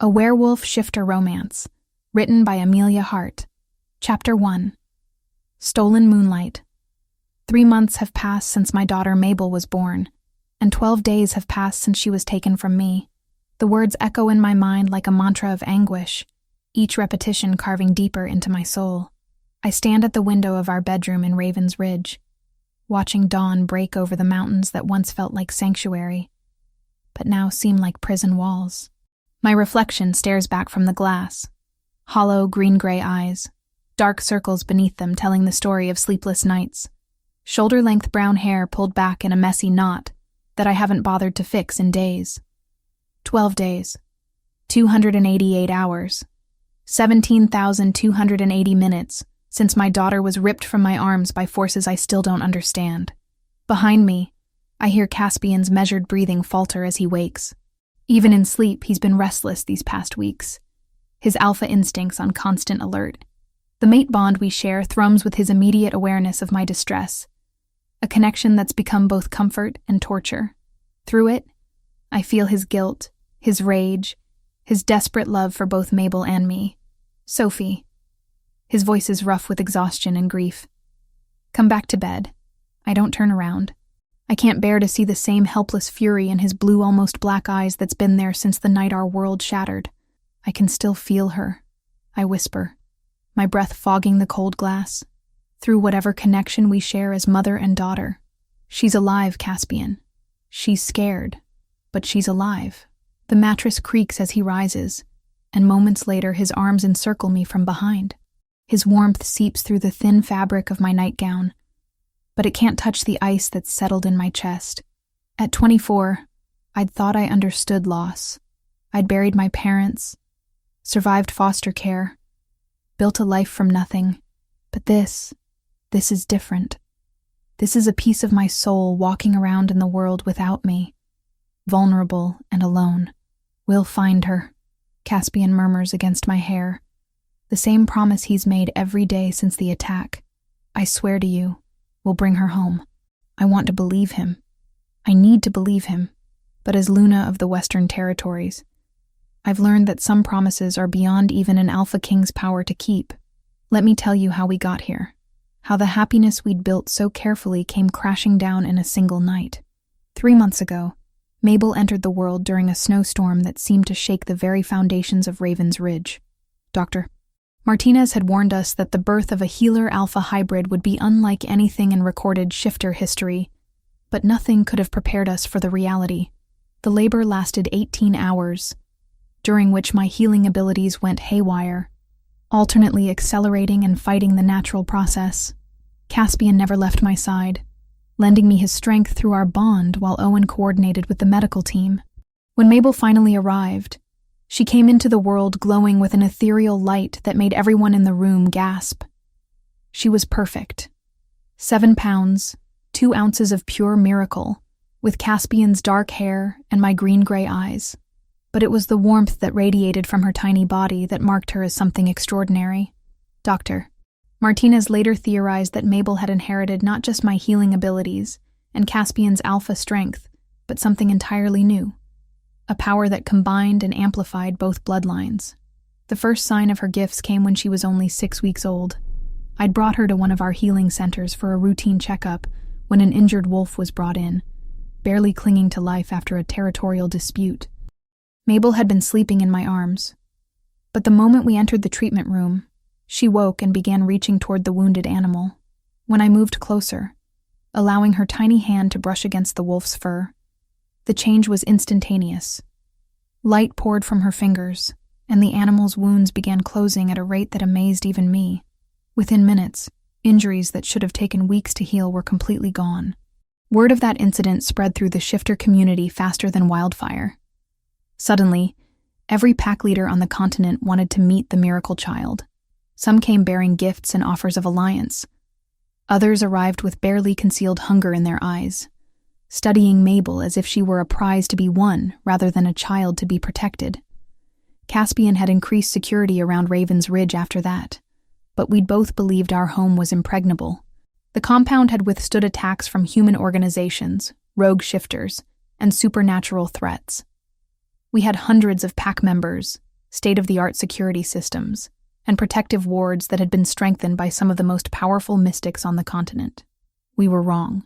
A Werewolf Shifter Romance, written by Amelia Hart. Chapter 1. Stolen Moonlight. 3 months have passed since my daughter Mabel was born, and 12 days have passed since she was taken from me. The words echo in my mind like a mantra of anguish, each repetition carving deeper into my soul. I stand at the window of our bedroom in Raven's Ridge, watching dawn break over the mountains that once felt like sanctuary, but now seem like prison walls. My reflection stares back from the glass. Hollow, green-gray eyes, dark circles beneath them telling the story of sleepless nights. Shoulder-length brown hair pulled back in a messy knot that I haven't bothered to fix in days. 12 days. 288 hours. 17,280 minutes since my daughter was ripped from my arms by forces I still don't understand. Behind me, I hear Caspian's measured breathing falter as he wakes. Even in sleep, he's been restless these past weeks, his alpha instincts on constant alert. The mate bond we share thrums with his immediate awareness of my distress, a connection that's become both comfort and torture. Through it, I feel his guilt, his rage, his desperate love for both Mabel and me. Sophie. His voice is rough with exhaustion and grief. Come back to bed. I don't turn around. I can't bear to see the same helpless fury in his blue, almost black eyes that's been there since the night our world shattered. I can still feel her, I whisper, my breath fogging the cold glass. Through whatever connection we share as mother and daughter. She's alive, Caspian. She's scared, but she's alive. The mattress creaks as he rises, and moments later his arms encircle me from behind. His warmth seeps through the thin fabric of my nightgown, but it can't touch the ice that's settled in my chest. At 24, I'd thought I understood loss. I'd buried my parents, survived foster care, built a life from nothing. But this is different. This is a piece of my soul walking around in the world without me, vulnerable and alone. We'll find her, Caspian murmurs against my hair. The same promise he's made every day since the attack. I swear to you, we'll bring her home. I want to believe him. I need to believe him. But as Luna of the Western Territories, I've learned that some promises are beyond even an Alpha King's power to keep. Let me tell you how we got here. How the happiness we'd built so carefully came crashing down in a single night. 3 months ago, Mabel entered the world during a snowstorm that seemed to shake the very foundations of Raven's Ridge. Dr. Martinez had warned us that the birth of a healer-alpha hybrid would be unlike anything in recorded shifter history, but nothing could have prepared us for the reality. The labor lasted 18 hours, during which my healing abilities went haywire, alternately accelerating and fighting the natural process. Caspian never left my side, lending me his strength through our bond while Owen coordinated with the medical team. When Mabel finally arrived, she came into the world glowing with an ethereal light that made everyone in the room gasp. She was perfect. 7 pounds, 2 ounces of pure miracle, with Caspian's dark hair and my green-gray eyes. But it was the warmth that radiated from her tiny body that marked her as something extraordinary. Dr. Martinez later theorized that Mabel had inherited not just my healing abilities and Caspian's alpha strength, but something entirely new. A power that combined and amplified both bloodlines. The first sign of her gifts came when she was only 6 weeks old. I'd brought her to one of our healing centers for a routine checkup when an injured wolf was brought in, barely clinging to life after a territorial dispute. Mabel had been sleeping in my arms, but the moment we entered the treatment room, she woke and began reaching toward the wounded animal. When I moved closer, allowing her tiny hand to brush against the wolf's fur, the change was instantaneous. Light poured from her fingers, and the animal's wounds began closing at a rate that amazed even me. Within minutes, injuries that should have taken weeks to heal were completely gone. Word of that incident spread through the shifter community faster than wildfire. Suddenly, every pack leader on the continent wanted to meet the miracle child. Some came bearing gifts and offers of alliance. Others arrived with barely concealed hunger in their eyes, studying Mabel as if she were a prize to be won rather than a child to be protected. Caspian had increased security around Raven's Ridge after that, but we'd both believed our home was impregnable. The compound had withstood attacks from human organizations, rogue shifters, and supernatural threats. We had hundreds of pack members, state-of-the-art security systems, and protective wards that had been strengthened by some of the most powerful mystics on the continent. We were wrong.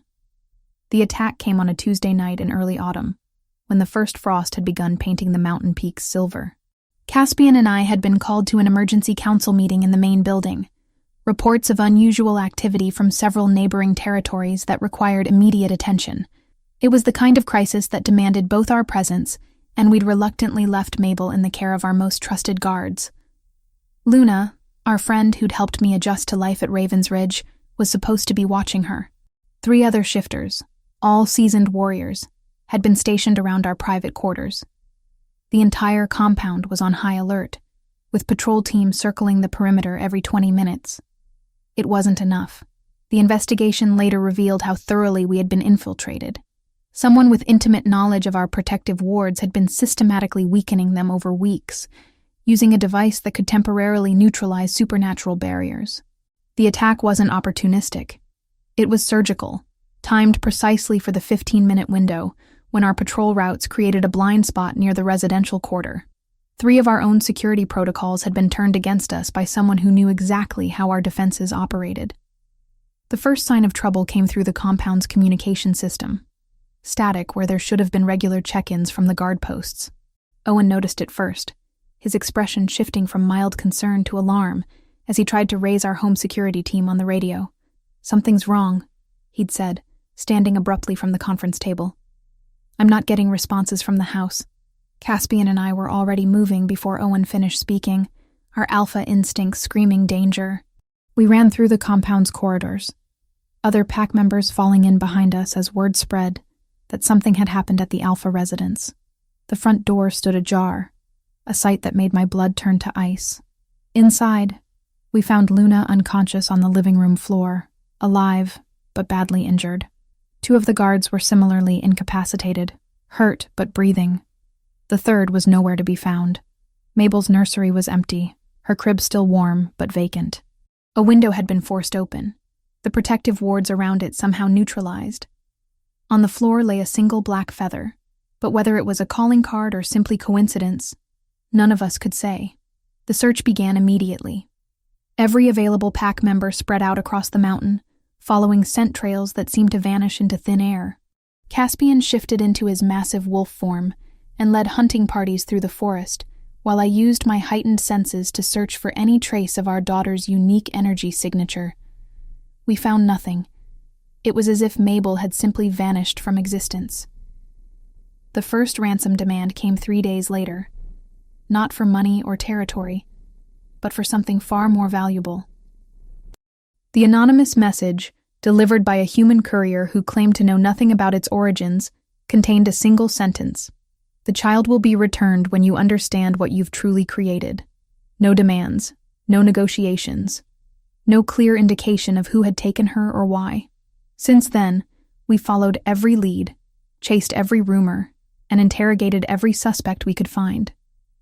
The attack came on a Tuesday night in early autumn, when the first frost had begun painting the mountain peaks silver. Caspian and I had been called to an emergency council meeting in the main building. Reports of unusual activity from several neighboring territories that required immediate attention. It was the kind of crisis that demanded both our presence, and we'd reluctantly left Mabel in the care of our most trusted guards. Luna, our friend who'd helped me adjust to life at Raven's Ridge, was supposed to be watching her. 3 other shifters, all seasoned warriors, had been stationed around our private quarters. The entire compound was on high alert, with patrol teams circling the perimeter every 20 minutes. It wasn't enough. The investigation later revealed how thoroughly we had been infiltrated. Someone with intimate knowledge of our protective wards had been systematically weakening them over weeks, using a device that could temporarily neutralize supernatural barriers. The attack wasn't opportunistic. It was surgical, timed precisely for the 15-minute window when our patrol routes created a blind spot near the residential quarter. 3 of our own security protocols had been turned against us by someone who knew exactly how our defenses operated. The first sign of trouble came through the compound's communication system. Static where there should have been regular check-ins from the guard posts. Owen noticed it first, his expression shifting from mild concern to alarm as he tried to raise our home security team on the radio. "Something's wrong," he'd said, standing abruptly from the conference table. "I'm not getting responses from the house." Caspian and I were already moving before Owen finished speaking, our alpha instincts screaming danger. We ran through the compound's corridors, other pack members falling in behind us as word spread that something had happened at the alpha residence. The front door stood ajar, a sight that made my blood turn to ice. Inside, we found Luna unconscious on the living room floor, alive but badly injured. 2 of the guards were similarly incapacitated, hurt but breathing. The 3rd was nowhere to be found. Mabel's nursery was empty, her crib still warm but vacant. A window had been forced open, the protective wards around it somehow neutralized. On the floor lay a single black feather, but whether it was a calling card or simply coincidence, none of us could say. The search began immediately. Every available pack member spread out across the mountain, following scent trails that seemed to vanish into thin air. Caspian shifted into his massive wolf form and led hunting parties through the forest, while I used my heightened senses to search for any trace of our daughter's unique energy signature. We found nothing. It was as if Mabel had simply vanished from existence. The first ransom demand came 3 days later, not for money or territory, but for something far more valuable. The anonymous message, delivered by a human courier who claimed to know nothing about its origins, contained a single sentence. "The child will be returned when you understand what you've truly created." No demands, no negotiations, no clear indication of who had taken her or why. Since then, we followed every lead, chased every rumor, and interrogated every suspect we could find.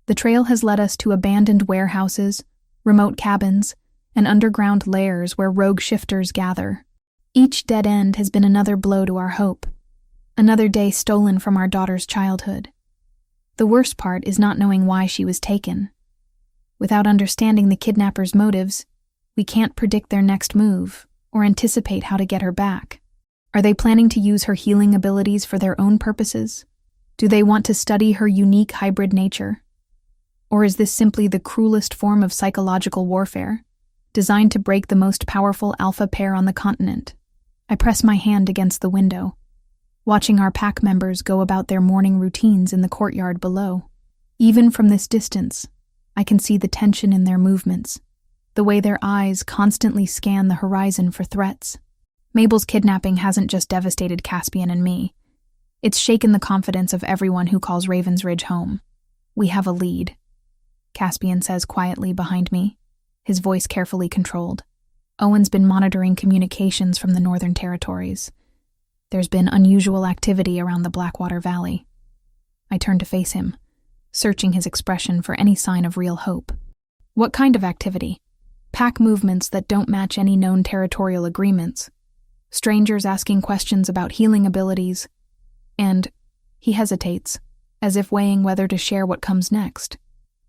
The trail has led us to abandoned warehouses, remote cabins, and underground lairs where rogue shifters gather. Each dead end has been another blow to our hope, another day stolen from our daughter's childhood. The worst part is not knowing why she was taken. Without understanding the kidnappers' motives, we can't predict their next move or anticipate how to get her back. Are they planning to use her healing abilities for their own purposes? Do they want to study her unique hybrid nature? Or is this simply the cruelest form of psychological warfare, designed to break the most powerful alpha pair on the continent? I press my hand against the window, watching our pack members go about their morning routines in the courtyard below. Even from this distance, I can see the tension in their movements, the way their eyes constantly scan the horizon for threats. Mabel's kidnapping hasn't just devastated Caspian and me. It's shaken the confidence of everyone who calls Raven's Ridge home. "We have a lead," Caspian says quietly behind me, his voice carefully controlled. "Owen's been monitoring communications from the Northern Territories. There's been unusual activity around the Blackwater Valley." I turn to face him, searching his expression for any sign of real hope. "What kind of activity?" "Pack movements that don't match any known territorial agreements. Strangers asking questions about healing abilities. And," he hesitates, as if weighing whether to share what comes next,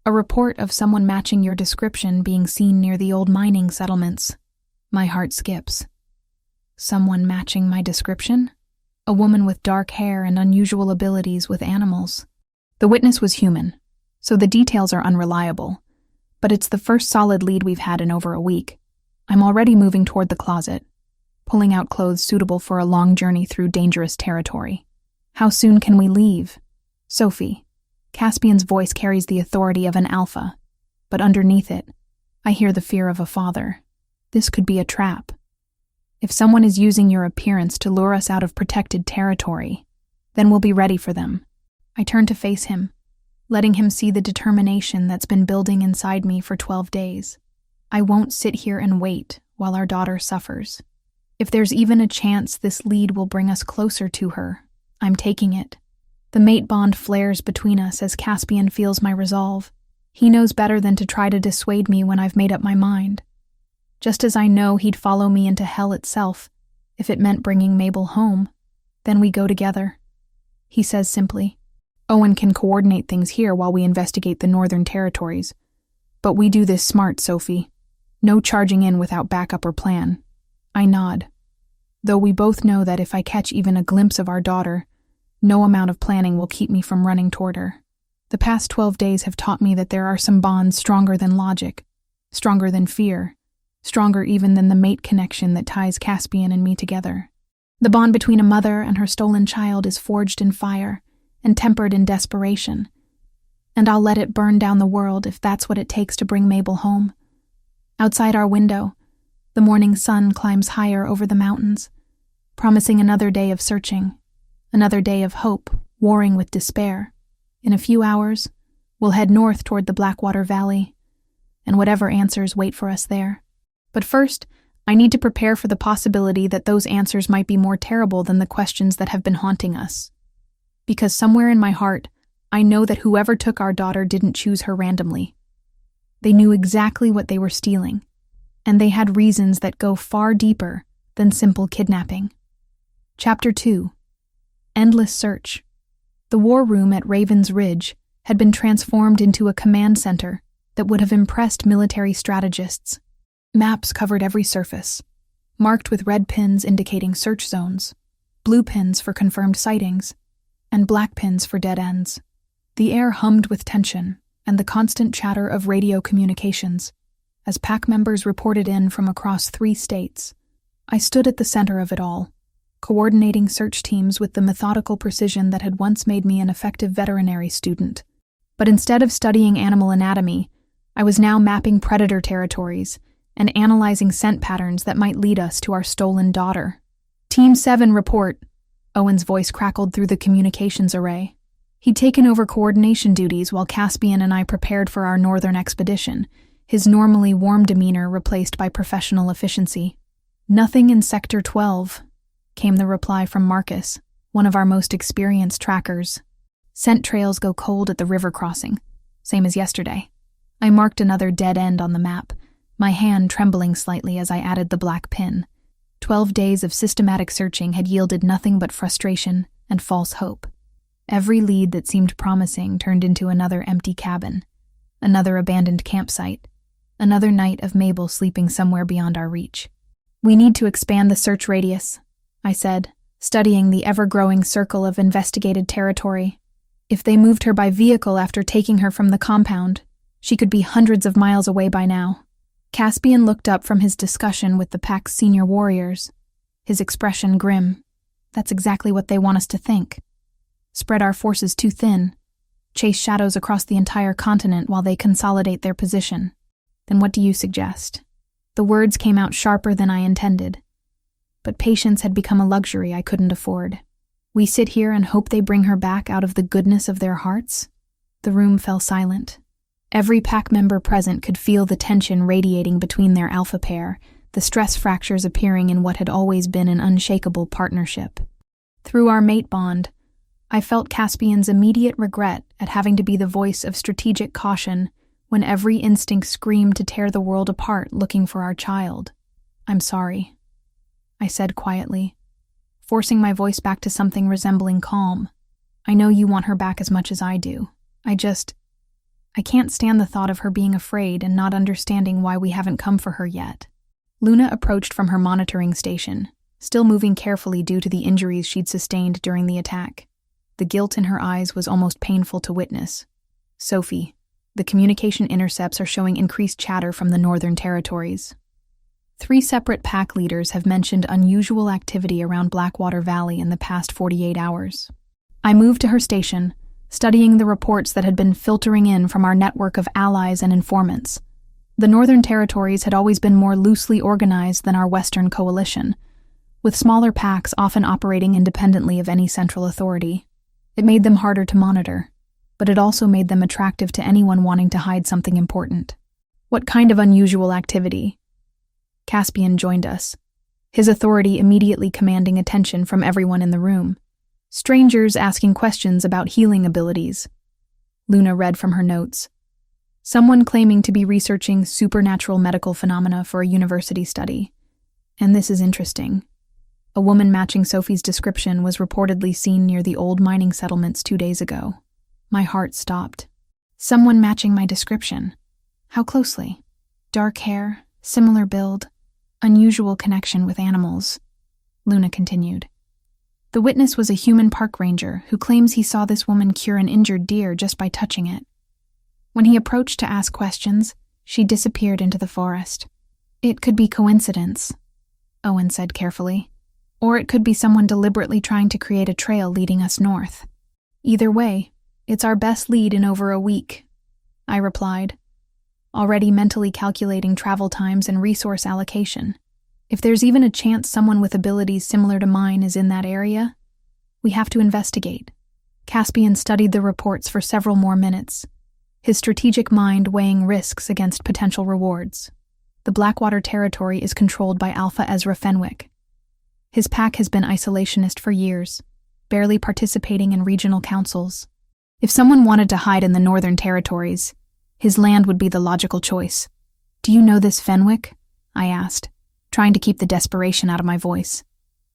A report of someone matching your description being seen near the old mining settlements. My heart skips. Someone matching my description? A woman with dark hair and unusual abilities with animals. The witness was human, so the details are unreliable, but it's the first solid lead we've had in over a week. I'm already moving toward the closet, pulling out clothes suitable for a long journey through dangerous territory. How soon can we leave? Sophie. Caspian's voice carries the authority of an alpha, but underneath it, I hear the fear of a father. This could be a trap. If someone is using your appearance to lure us out of protected territory, then we'll be ready for them. I turn to face him, letting him see the determination that's been building inside me for 12 days. I won't sit here and wait while our daughter suffers. If there's even a chance this lead will bring us closer to her, I'm taking it. The mate bond flares between us as Caspian feels my resolve. He knows better than to try to dissuade me when I've made up my mind. Just as I know he'd follow me into hell itself if it meant bringing Mabel home. Then we go together. He says simply, Owen can coordinate things here while we investigate the northern territories. But we do this smart, Sophie. No charging in without backup or plan. I nod, though we both know that if I catch even a glimpse of our daughter, no amount of planning will keep me from running toward her. The past 12 days have taught me that there are some bonds stronger than logic, stronger than fear, stronger even than the mate connection that ties Caspian and me together. The bond between a mother and her stolen child is forged in fire and tempered in desperation, and I'll let it burn down the world if that's what it takes to bring Mabel home. Outside our window, the morning sun climbs higher over the mountains, promising another day of searching, another day of hope warring with despair. In a few hours, we'll head north toward the Blackwater Valley, and whatever answers wait for us there. But first, I need to prepare for the possibility that those answers might be more terrible than the questions that have been haunting us. Because somewhere in my heart, I know that whoever took our daughter didn't choose her randomly. They knew exactly what they were stealing, and they had reasons that go far deeper than simple kidnapping. Chapter 2. Endless Search. The war room at Raven's Ridge had been transformed into a command center that would have impressed military strategists. Maps covered every surface, marked with red pins indicating search zones, blue pins for confirmed sightings, and black pins for dead ends. The air hummed with tension and the constant chatter of radio communications as pack members reported in from across 3 states. I stood at the center of it all, coordinating search teams with the methodical precision that had once made me an effective veterinary student. But instead of studying animal anatomy, I was now mapping predator territories and analyzing scent patterns that might lead us to our stolen daughter. Team 7 report. Owen's voice crackled through the communications array. He'd taken over coordination duties while Caspian and I prepared for our northern expedition, his normally warm demeanor replaced by professional efficiency. Nothing in Sector 12, came the reply from Marcus, one of our most experienced trackers. Scent trails go cold at the river crossing, same as yesterday. I marked another dead end on the map, my hand trembling slightly as I added the black pin. 12 days of systematic searching had yielded nothing but frustration and false hope. Every lead that seemed promising turned into another empty cabin, another abandoned campsite, another night of Mabel sleeping somewhere beyond our reach. We need to expand the search radius, I said, studying the ever-growing circle of investigated territory. If they moved her by vehicle after taking her from the compound, she could be hundreds of miles away by now. Caspian looked up from his discussion with the pack's senior warriors, his expression grim. That's exactly what they want us to think. Spread our forces too thin, chase shadows across the entire continent while they consolidate their position. Then what do you suggest? The words came out sharper than I intended, but patience had become a luxury I couldn't afford. We sit here and hope they bring her back out of the goodness of their hearts? The room fell silent. Every pack member present could feel the tension radiating between their alpha pair, the stress fractures appearing in what had always been an unshakable partnership. Through our mate bond, I felt Caspian's immediate regret at having to be the voice of strategic caution when every instinct screamed to tear the world apart looking for our child. I'm sorry, I said quietly, forcing my voice back to something resembling calm. I know you want her back as much as I do. I can't stand the thought of her being afraid and not understanding why we haven't come for her yet. Luna approached from her monitoring station, still moving carefully due to the injuries she'd sustained during the attack. The guilt in her eyes was almost painful to witness. Sophie, the communication intercepts are showing increased chatter from the Northern Territories. 3 separate pack leaders have mentioned unusual activity around Blackwater Valley in the past 48 hours. I moved to her station, studying the reports that had been filtering in from our network of allies and informants. The Northern Territories had always been more loosely organized than our Western coalition, with smaller packs often operating independently of any central authority. It made them harder to monitor, but it also made them attractive to anyone wanting to hide something important. What kind of unusual activity? Caspian joined us, his authority immediately commanding attention from everyone in the room. Strangers asking questions about healing abilities. Luna read from her notes. Someone claiming to be researching supernatural medical phenomena for a university study. And this is interesting. A woman matching Sophie's description was reportedly seen near the old mining settlements 2 days ago. My heart stopped. Someone matching my description. How closely? Dark hair, similar build, unusual connection with animals. Luna continued. The witness was a human park ranger who claims he saw this woman cure an injured deer just by touching it. When he approached to ask questions, she disappeared into the forest. It could be coincidence, Owen said carefully, or it could be someone deliberately trying to create a trail leading us north. Either way, it's our best lead in over a week, I replied, already mentally calculating travel times and resource allocation. If there's even a chance someone with abilities similar to mine is in that area, we have to investigate. Caspian studied the reports for several more minutes, his strategic mind weighing risks against potential rewards. The Blackwater territory is controlled by Alpha Ezra Fenwick. His pack has been isolationist for years, barely participating in regional councils. If someone wanted to hide in the Northern Territories, his land would be the logical choice. Do you know this Fenwick? I asked, trying to keep the desperation out of my voice.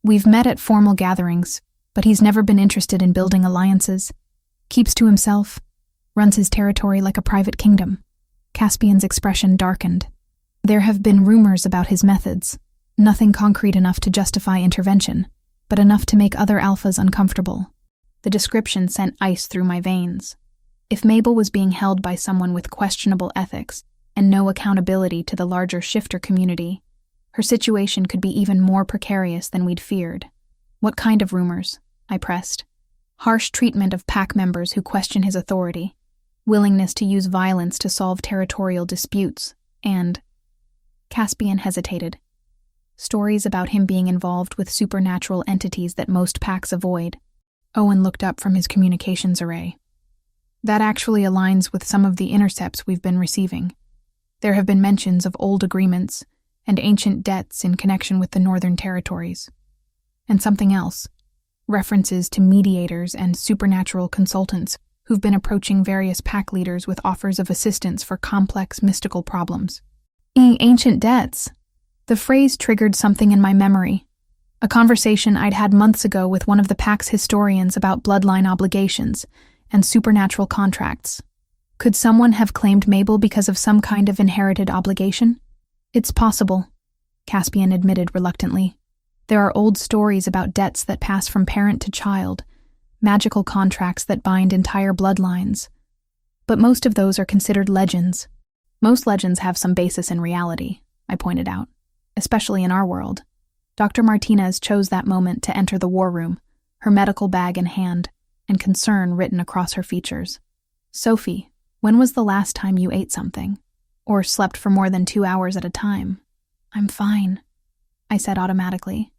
We've met at formal gatherings, but he's never been interested in building alliances. Keeps to himself, runs his territory like a private kingdom. Caspian's expression darkened. There have been rumors about his methods, nothing concrete enough to justify intervention, but enough to make other alphas uncomfortable. The description sent ice through my veins. If Mabel was being held by someone with questionable ethics and no accountability to the larger shifter community, her situation could be even more precarious than we'd feared. What kind of rumors? I pressed. Harsh treatment of pack members who question his authority, willingness to use violence to solve territorial disputes, and... Caspian hesitated. Stories about him being involved with supernatural entities that most packs avoid. Owen looked up from his communications array. That actually aligns with some of the intercepts we've been receiving. There have been mentions of old agreements and ancient debts in connection with the Northern Territories. And something else, references to mediators and supernatural consultants who've been approaching various pack leaders with offers of assistance for complex mystical problems. Ancient debts. The phrase triggered something in my memory, a conversation I'd had months ago with one of the pack's historians about bloodline obligations and supernatural contracts. Could someone have claimed Mabel because of some kind of inherited obligation? It's possible, Caspian admitted reluctantly. There are old stories about debts that pass from parent to child, magical contracts that bind entire bloodlines. But most of those are considered legends. Most legends have some basis in reality, I pointed out, especially in our world. Dr. Martinez chose that moment to enter the war room, her medical bag in hand, and concern written across her features. Sophie, when was the last time you ate something? Or slept for more than 2 hours at a time? I'm fine, I said automatically,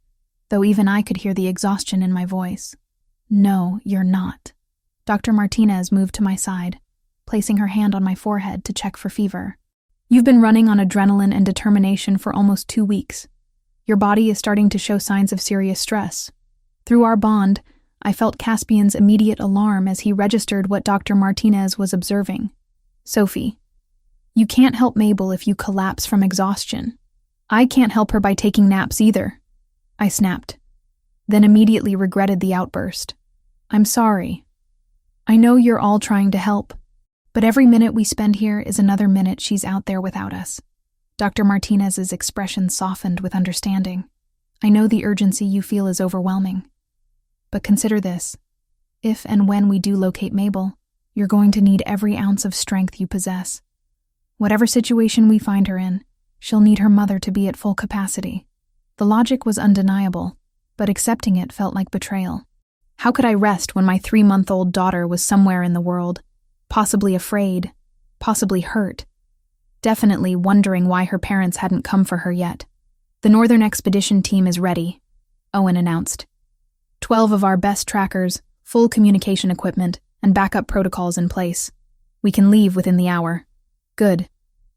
though even I could hear the exhaustion in my voice. No, you're not. Dr. Martinez moved to my side, placing her hand on my forehead to check for fever. You've been running on adrenaline and determination for almost 2 weeks. Your body is starting to show signs of serious stress. Through our bond, I felt Caspian's immediate alarm as he registered what Dr. Martinez was observing. Sophie, you can't help Mabel if you collapse from exhaustion. I can't help her by taking naps either, I snapped, then immediately regretted the outburst. I'm sorry. I know you're all trying to help. But every minute we spend here is another minute she's out there without us. Dr. Martinez's expression softened with understanding. I know the urgency you feel is overwhelming. But consider this. If and when we do locate Mabel, you're going to need every ounce of strength you possess. Whatever situation we find her in, she'll need her mother to be at full capacity. The logic was undeniable, but accepting it felt like betrayal. How could I rest when my 3-month-old daughter was somewhere in the world, possibly afraid, possibly hurt, definitely wondering why her parents hadn't come for her yet? The Northern Expedition team is ready, Owen announced. 12 of our best trackers, full communication equipment, and backup protocols in place. We can leave within the hour. Good.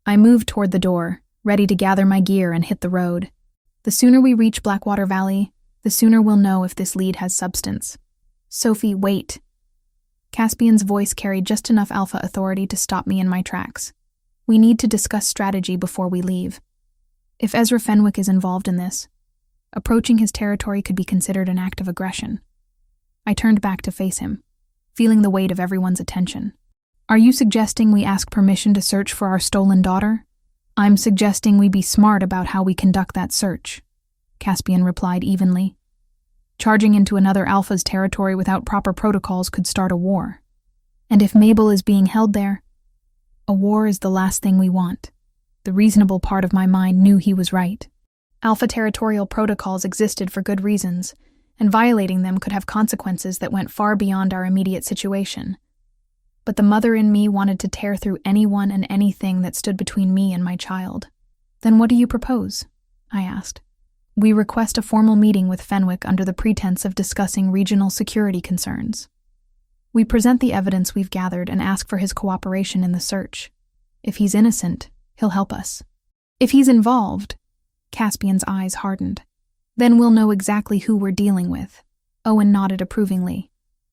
I moved toward the door, ready to gather my gear and hit the road. The sooner we reach Blackwater Valley, the sooner we'll know if this lead has substance. Sophie, wait. Caspian's voice carried just enough alpha authority to stop me in my tracks. We need to discuss strategy before we leave. If Ezra Fenwick is involved in this, approaching his territory could be considered an act of aggression. I turned back to face him, feeling the weight of everyone's attention. Are you suggesting we ask permission to search for our stolen daughter? I'm suggesting we be smart about how we conduct that search, Caspian replied evenly. Charging into another Alpha's territory without proper protocols could start a war. And if Mabel is being held there, a war is the last thing we want. The reasonable part of my mind knew he was right. Alpha territorial protocols existed for good reasons, and violating them could have consequences that went far beyond our immediate situation. But the mother in me wanted to tear through anyone and anything that stood between me and my child. Then what do you propose? I asked. We request a formal meeting with Fenwick under the pretense of discussing regional security concerns. We present the evidence we've gathered and ask for his cooperation in the search. If he's innocent, he'll help us. If he's involved, Caspian's eyes hardened. Then we'll know exactly who we're dealing with. Owen nodded approvingly.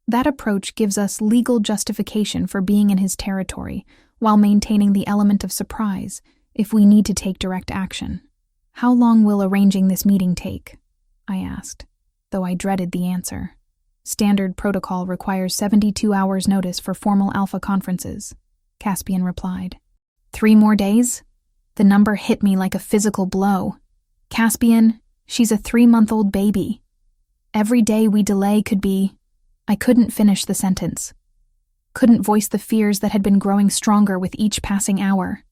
That approach gives us legal justification for being in his territory, while maintaining the element of surprise if we need to take direct action. How long will arranging this meeting take? I asked, though I dreaded the answer. Standard protocol requires 72 hours notice for formal Alpha conferences, Caspian replied. 3 more days? The number hit me like a physical blow. Caspian, she's a 3-month-old baby. Every day we delay could be... I couldn't finish the sentence. Couldn't voice the fears that had been growing stronger with each passing hour.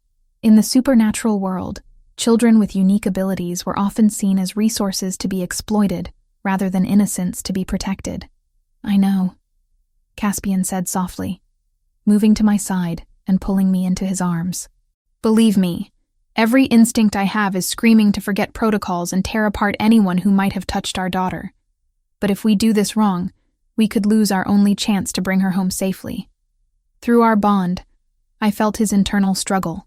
In the supernatural world, children with unique abilities were often seen as resources to be exploited, rather than innocents to be protected. I know, Caspian said softly, moving to my side and pulling me into his arms. Believe me, every instinct I have is screaming to forget protocols and tear apart anyone who might have touched our daughter. But if we do this wrong, we could lose our only chance to bring her home safely. Through our bond, I felt his internal struggle.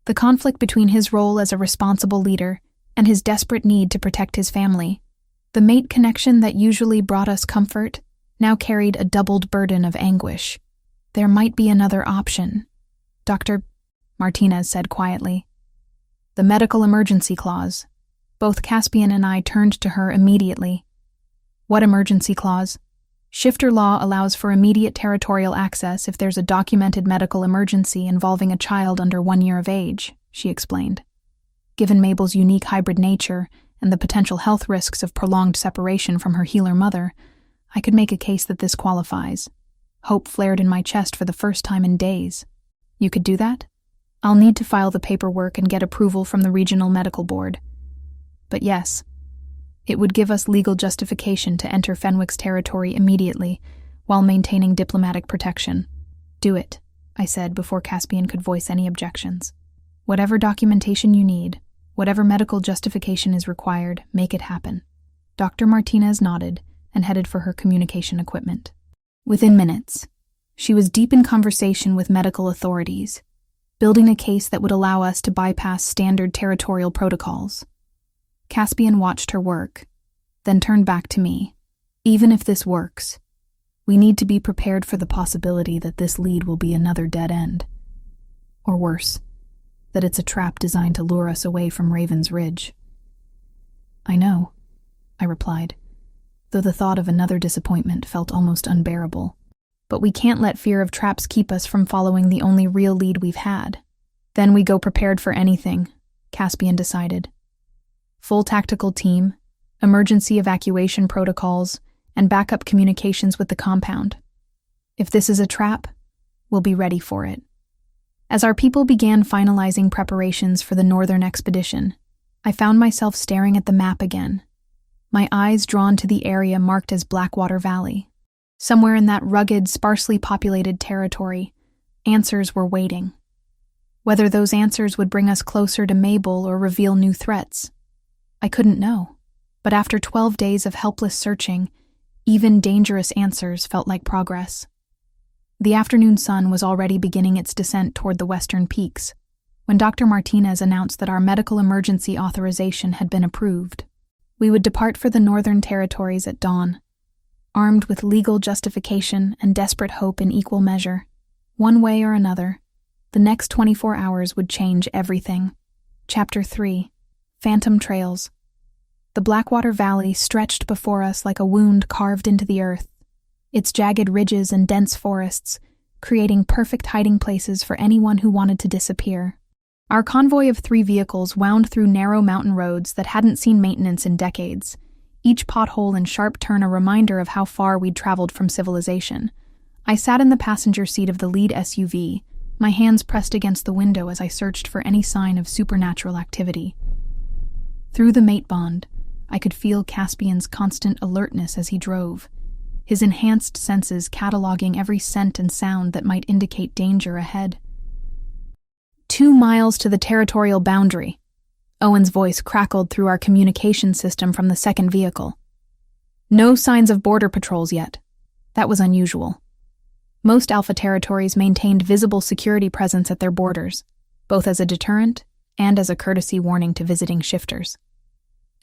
The conflict between his role as a responsible leader and his desperate need to protect his family. The mate connection that usually brought us comfort now carried a doubled burden of anguish. There might be another option, Dr. Martinez said quietly. The medical emergency clause. Both Caspian and I turned to her immediately. What emergency clause? Shifter law allows for immediate territorial access if there's a documented medical emergency involving a child under 1 year of age, she explained. Given Mabel's unique hybrid nature and the potential health risks of prolonged separation from her healer mother, I could make a case that this qualifies. Hope flared in my chest for the first time in days. You could do that? I'll need to file the paperwork and get approval from the regional medical board. But yes, it would give us legal justification to enter Fenwick's territory immediately, while maintaining diplomatic protection. Do it, I said before Caspian could voice any objections. Whatever documentation you need, whatever medical justification is required, make it happen. Dr. Martinez nodded and headed for her communication equipment. Within minutes, she was deep in conversation with medical authorities, building a case that would allow us to bypass standard territorial protocols. Caspian watched her work, then turned back to me. Even if this works, we need to be prepared for the possibility that this lead will be another dead end. Or worse, that it's a trap designed to lure us away from Raven's Ridge. I know, I replied, though the thought of another disappointment felt almost unbearable. But we can't let fear of traps keep us from following the only real lead we've had. Then we go prepared for anything, Caspian decided. Full tactical team, emergency evacuation protocols, and backup communications with the compound. If this is a trap, we'll be ready for it. As our people began finalizing preparations for the northern expedition, I found myself staring at the map again, my eyes drawn to the area marked as Blackwater Valley. Somewhere in that rugged, sparsely populated territory, answers were waiting. Whether those answers would bring us closer to Mabel or reveal new threats, I couldn't know. But after 12 days of helpless searching, even dangerous answers felt like progress. The afternoon sun was already beginning its descent toward the western peaks, when Dr. Martinez announced that our medical emergency authorization had been approved. We would depart for the northern territories at dawn, armed with legal justification and desperate hope in equal measure. One way or another, the next 24 hours would change everything. Chapter 3: Phantom Trails. The Blackwater Valley stretched before us like a wound carved into the earth, its jagged ridges and dense forests creating perfect hiding places for anyone who wanted to disappear. Our convoy of 3 vehicles wound through narrow mountain roads that hadn't seen maintenance in decades, each pothole and sharp turn a reminder of how far we'd traveled from civilization. I sat in the passenger seat of the lead SUV, my hands pressed against the window as I searched for any sign of supernatural activity. Through the mate bond, I could feel Caspian's constant alertness as he drove, his enhanced senses cataloging every scent and sound that might indicate danger ahead. 2 miles to the territorial boundary, Owen's voice crackled through our communication system from the second vehicle. No signs of border patrols yet. That was unusual. Most Alpha territories maintained visible security presence at their borders, both as a deterrent and as a courtesy warning to visiting shifters.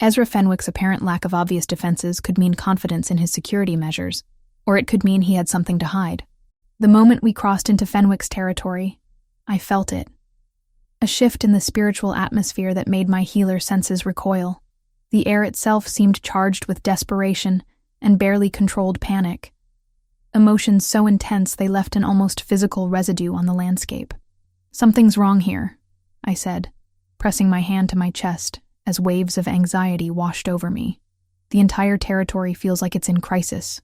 Ezra Fenwick's apparent lack of obvious defenses could mean confidence in his security measures, or it could mean he had something to hide. The moment we crossed into Fenwick's territory, I felt it. A shift in the spiritual atmosphere that made my healer senses recoil. The air itself seemed charged with desperation and barely controlled panic. Emotions so intense they left an almost physical residue on the landscape. "Something's wrong here," I said, pressing my hand to my chest as waves of anxiety washed over me. "The entire territory feels like it's in crisis."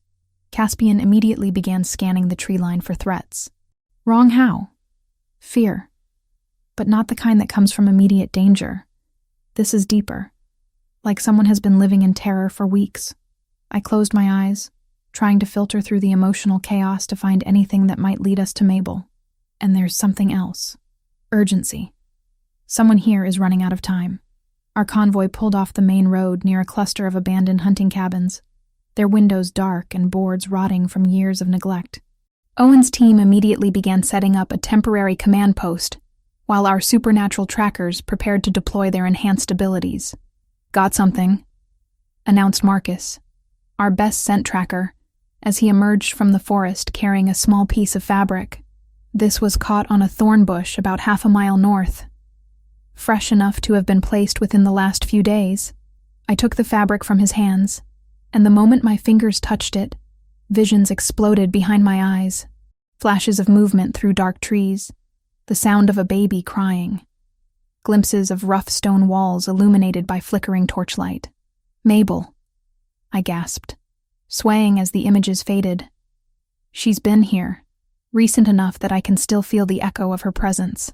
Caspian immediately began scanning the tree line for threats. "Wrong how?" "Fear. But not the kind that comes from immediate danger. This is deeper, like someone has been living in terror for weeks." I closed my eyes, trying to filter through the emotional chaos to find anything that might lead us to Mabel. And there's something else. Urgency. Someone here is running out of time. Our convoy pulled off the main road near a cluster of abandoned hunting cabins, their windows dark and boards rotting from years of neglect. Owen's team immediately began setting up a temporary command post, while our supernatural trackers prepared to deploy their enhanced abilities. "Got something," announced Marcus, our best scent tracker, as he emerged from the forest carrying a small piece of fabric. This was caught on a thorn bush about half a mile north. Fresh enough to have been placed within the last few days. I took the fabric from his hands, and the moment my fingers touched it, visions exploded behind my eyes. Flashes of movement through dark trees, the sound of a baby crying, glimpses of rough stone walls illuminated by flickering torchlight. "Mabel," I gasped, swaying as the images faded. "She's been here, recent enough that I can still feel the echo of her presence."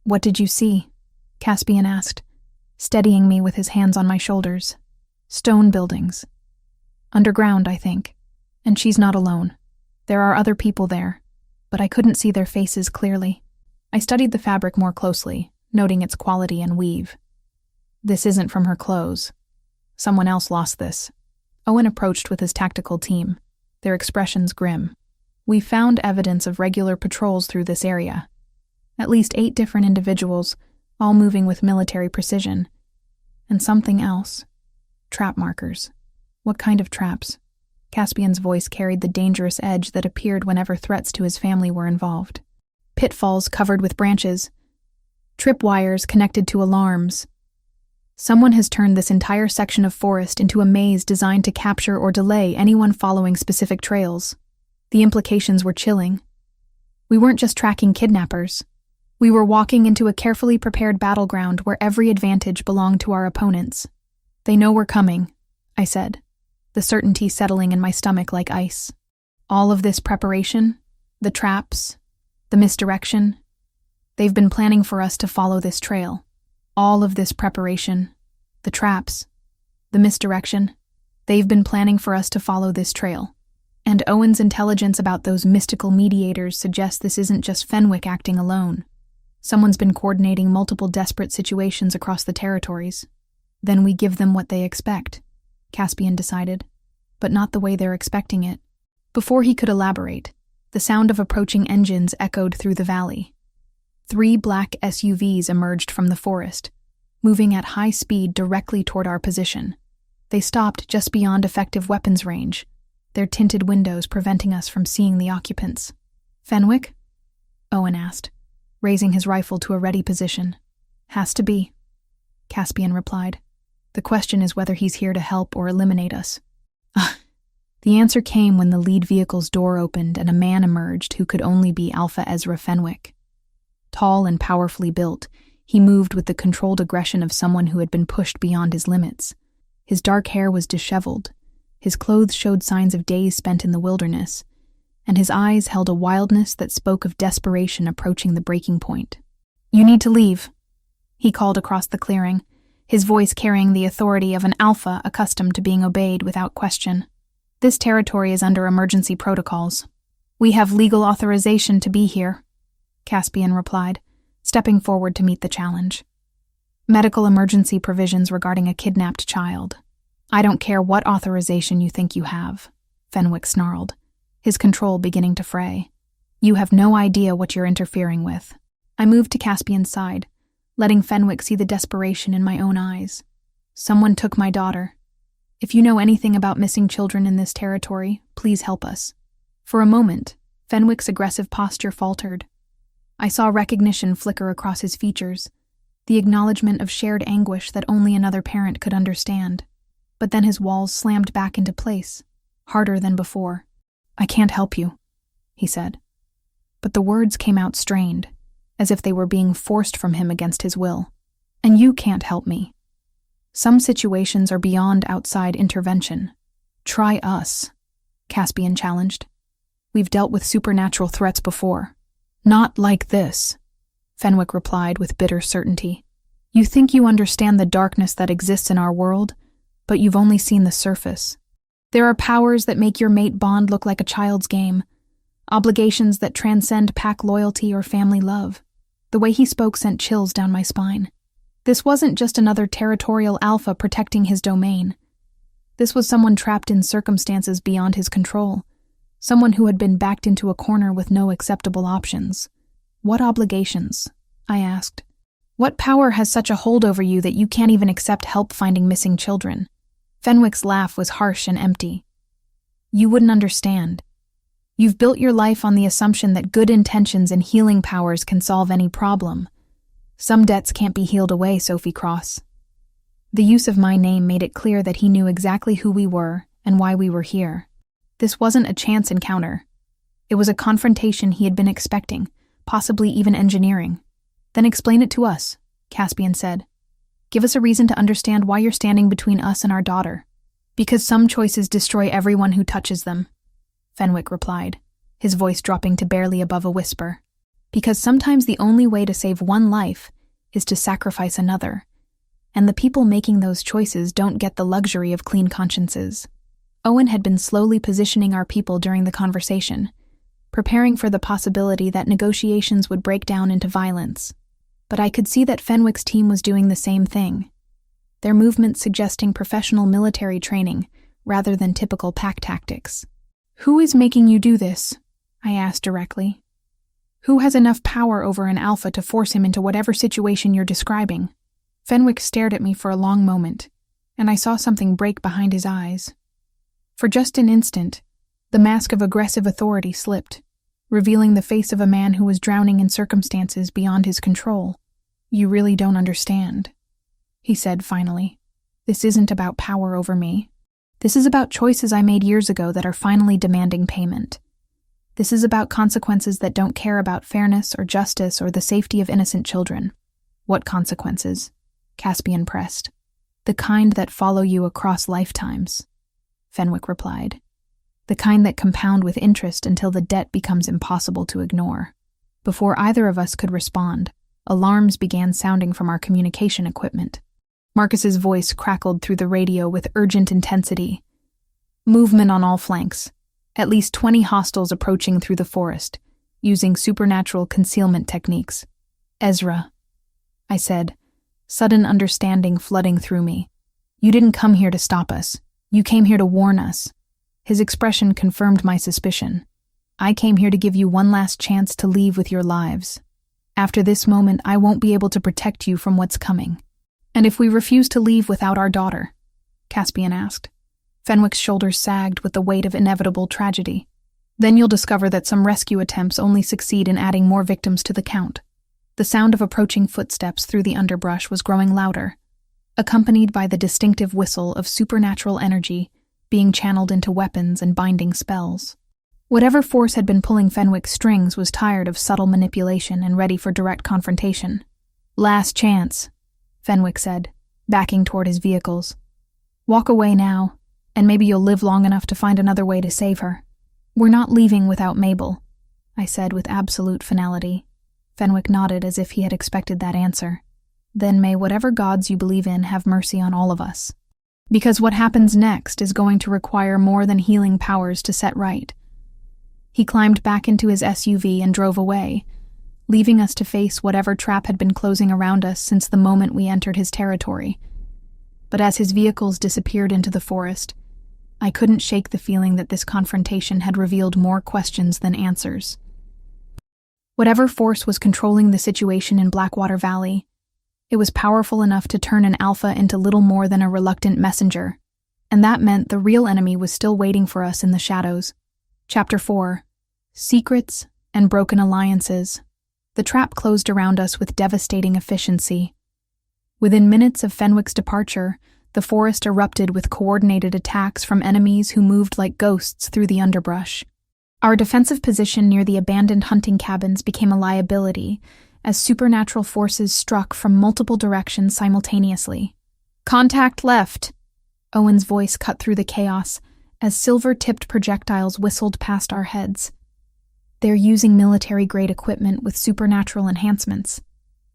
"What did you see?" Caspian asked, steadying me with his hands on my shoulders. "Stone buildings. Underground, I think. And she's not alone. There are other people there, but I couldn't see their faces clearly." I studied the fabric more closely, noting its quality and weave. "This isn't from her clothes. Someone else lost this." Owen approached with his tactical team, their expressions grim. "We found evidence of regular patrols through this area. At least 8 different individuals, all moving with military precision. And something else. Trap markers." "What kind of traps?" Caspian's voice carried the dangerous edge that appeared whenever threats to his family were involved. "Pitfalls covered with branches. Tripwires connected to alarms. Someone has turned this entire section of forest into a maze designed to capture or delay anyone following specific trails. The implications were chilling. We weren't just tracking kidnappers. We were walking into a carefully prepared battleground where every advantage belonged to our opponents. "They know we're coming," I said, the certainty settling in my stomach like ice. All of this preparation, the traps, the misdirection, they've been planning for us to follow this trail. All of this preparation, the traps, the misdirection, they've been planning for us to follow this trail. And Owen's intelligence about those mystical mediators suggests this isn't just Fenwick acting alone. Someone's been coordinating multiple desperate situations across the territories. Then we give them what they expect, Caspian decided, but not the way they're expecting it. Before he could elaborate, the sound of approaching engines echoed through the valley. 3 black SUVs emerged from the forest, moving at high speed directly toward our position. They stopped just beyond effective weapons range, their tinted windows preventing us from seeing the occupants. "Fenwick?" Owen asked, raising his rifle to a ready position. "Has to be," Caspian replied. "The question is whether he's here to help or eliminate us." The answer came when the lead vehicle's door opened and a man emerged who could only be Alpha Ezra Fenwick. Tall and powerfully built, he moved with the controlled aggression of someone who had been pushed beyond his limits. His dark hair was disheveled, his clothes showed signs of days spent in the wilderness, and his eyes held a wildness that spoke of desperation approaching the breaking point. "You need to leave," he called across the clearing, his voice carrying the authority of an alpha accustomed to being obeyed without question. "This territory is under emergency protocols. We have legal authorization to be here," Caspian replied, stepping forward to meet the challenge. "Medical emergency provisions regarding a kidnapped child. I don't care what authorization you think you have," Fenwick snarled, his control beginning to fray. "You have no idea what you're interfering with." I moved to Caspian's side, letting Fenwick see the desperation in my own eyes. "Someone took my daughter. If you know anything about missing children in this territory, please help us." For a moment, Fenwick's aggressive posture faltered. I saw recognition flicker across his features, the acknowledgement of shared anguish that only another parent could understand. But then his walls slammed back into place, harder than before. "I can't help you," he said. But the words came out strained, as if they were being forced from him against his will. "And you can't help me. Some situations are beyond outside intervention. Try us," Caspian challenged. "We've dealt with supernatural threats before." "Not like this," Fenwick replied with bitter certainty. "You think you understand the darkness that exists in our world, but you've only seen the surface. There are powers that make your mate bond look like a child's game, obligations that transcend pack loyalty or family love." The way he spoke sent chills down my spine. This wasn't just another territorial alpha protecting his domain. This was someone trapped in circumstances beyond his control, someone who had been backed into a corner with no acceptable options. "What obligations?" I asked. "What power has such a hold over you that you can't even accept help finding missing children?" Fenwick's laugh was harsh and empty. "You wouldn't understand. You've built your life on the assumption that good intentions and healing powers can solve any problem. Some debts can't be healed away, Sophie Cross." The use of my name made it clear that he knew exactly who we were and why we were here. This wasn't a chance encounter. It was a confrontation he had been expecting, possibly even engineering. "Then explain it to us," Caspian said. "Give us a reason to understand why you're standing between us and our daughter." "Because some choices destroy everyone who touches them," Fenwick replied, his voice dropping to barely above a whisper. "Because sometimes the only way to save one life is to sacrifice another, and the people making those choices don't get the luxury of clean consciences." Owen had been slowly positioning our people during the conversation, preparing for the possibility that negotiations would break down into violence. But I could see that Fenwick's team was doing the same thing, their movements suggesting professional military training rather than typical pack tactics. "Who is making you do this?" I asked directly. "Who has enough power over an alpha to force him into whatever situation you're describing?" Fenwick stared at me for a long moment, and I saw something break behind his eyes. For just an instant, the mask of aggressive authority slipped, revealing the face of a man who was drowning in circumstances beyond his control. "You really don't understand," he said finally. "This isn't about power over me. This is about choices I made years ago that are finally demanding payment. This is about consequences that don't care about fairness or justice or the safety of innocent children. What consequences? Caspian pressed. The kind that follow you across lifetimes, Fenwick replied. The kind that compound with interest until the debt becomes impossible to ignore. Before either of us could respond, alarms began sounding from our communication equipment. Marcus's voice crackled through the radio with urgent intensity. Movement on all flanks. At least 20 hostiles approaching through the forest, using supernatural concealment techniques. Ezra, I said, sudden understanding flooding through me. You didn't come here to stop us. You came here to warn us. His expression confirmed my suspicion. I came here to give you one last chance to leave with your lives. After this moment, I won't be able to protect you from what's coming. And if we refuse to leave without our daughter? Caspian asked. Fenwick's shoulders sagged with the weight of inevitable tragedy. Then you'll discover that some rescue attempts only succeed in adding more victims to the count. The sound of approaching footsteps through the underbrush was growing louder, accompanied by the distinctive whistle of supernatural energy being channeled into weapons and binding spells. Whatever force had been pulling Fenwick's strings was tired of subtle manipulation and ready for direct confrontation. Last chance, Fenwick said, backing toward his vehicles. Walk away now, and maybe you'll live long enough to find another way to save her. We're not leaving without Mabel, I said with absolute finality. Fenwick nodded as if he had expected that answer. Then may whatever gods you believe in have mercy on all of us. Because what happens next is going to require more than healing powers to set right. He climbed back into his SUV and drove away, leaving us to face whatever trap had been closing around us since the moment we entered his territory. But as his vehicles disappeared into the forest, I couldn't shake the feeling that this confrontation had revealed more questions than answers. Whatever force was controlling the situation in Blackwater Valley, it was powerful enough to turn an alpha into little more than a reluctant messenger, and that meant the real enemy was still waiting for us in the shadows. Chapter 4. Secrets and Broken Alliances. The trap closed around us with devastating efficiency. Within minutes of Fenwick's departure, the forest erupted with coordinated attacks from enemies who moved like ghosts through the underbrush. Our defensive position near the abandoned hunting cabins became a liability as supernatural forces struck from multiple directions simultaneously. Contact left! Owen's voice cut through the chaos as silver-tipped projectiles whistled past our heads. They're using military-grade equipment with supernatural enhancements.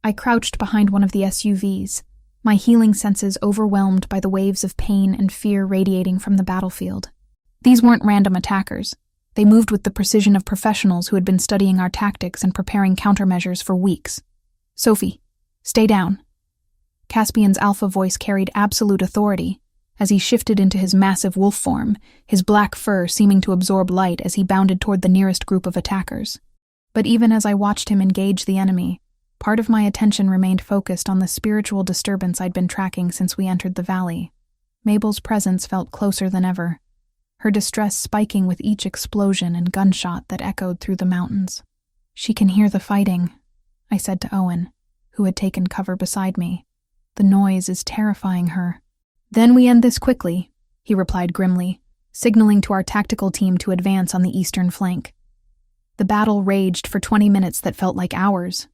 I crouched behind one of the SUVs, my healing senses overwhelmed by the waves of pain and fear radiating from the battlefield. These weren't random attackers. They moved with the precision of professionals who had been studying our tactics and preparing countermeasures for weeks. Sophie, stay down. Caspian's alpha voice carried absolute authority as he shifted into his massive wolf form, his black fur seeming to absorb light as he bounded toward the nearest group of attackers. But even as I watched him engage the enemy, part of my attention remained focused on the spiritual disturbance I'd been tracking since we entered the valley. Mabel's presence felt closer than ever, her distress spiking with each explosion and gunshot that echoed through the mountains. She can hear the fighting, I said to Owen, who had taken cover beside me. The noise is terrifying her. Then we end this quickly, he replied grimly, signaling to our tactical team to advance on the eastern flank. The battle raged for 20 minutes that felt like hours.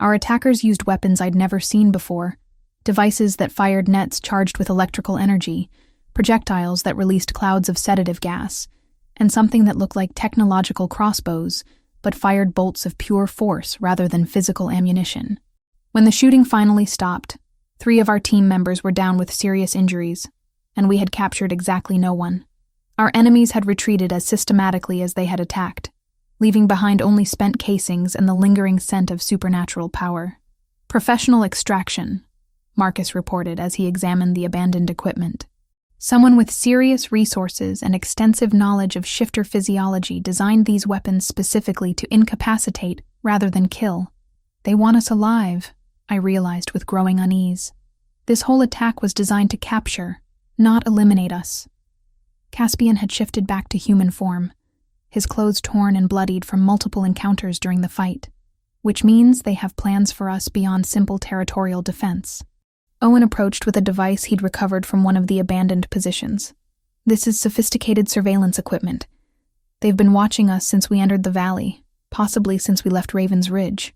Our attackers used weapons I'd never seen before, devices that fired nets charged with electrical energy, projectiles that released clouds of sedative gas, and something that looked like technological crossbows, but fired bolts of pure force rather than physical ammunition. When the shooting finally stopped, 3 of our team members were down with serious injuries, and we had captured exactly no one. Our enemies had retreated as systematically as they had attacked, leaving behind only spent casings and the lingering scent of supernatural power. Professional extraction, Marcus reported as he examined the abandoned equipment. Someone with serious resources and extensive knowledge of shifter physiology designed these weapons specifically to incapacitate rather than kill. They want us alive, I realized with growing unease. This whole attack was designed to capture, not eliminate us. Caspian had shifted back to human form, his clothes torn and bloodied from multiple encounters during the fight, which means they have plans for us beyond simple territorial defense. Owen approached with a device he'd recovered from one of the abandoned positions. This is sophisticated surveillance equipment. They've been watching us since we entered the valley, possibly since we left Raven's Ridge.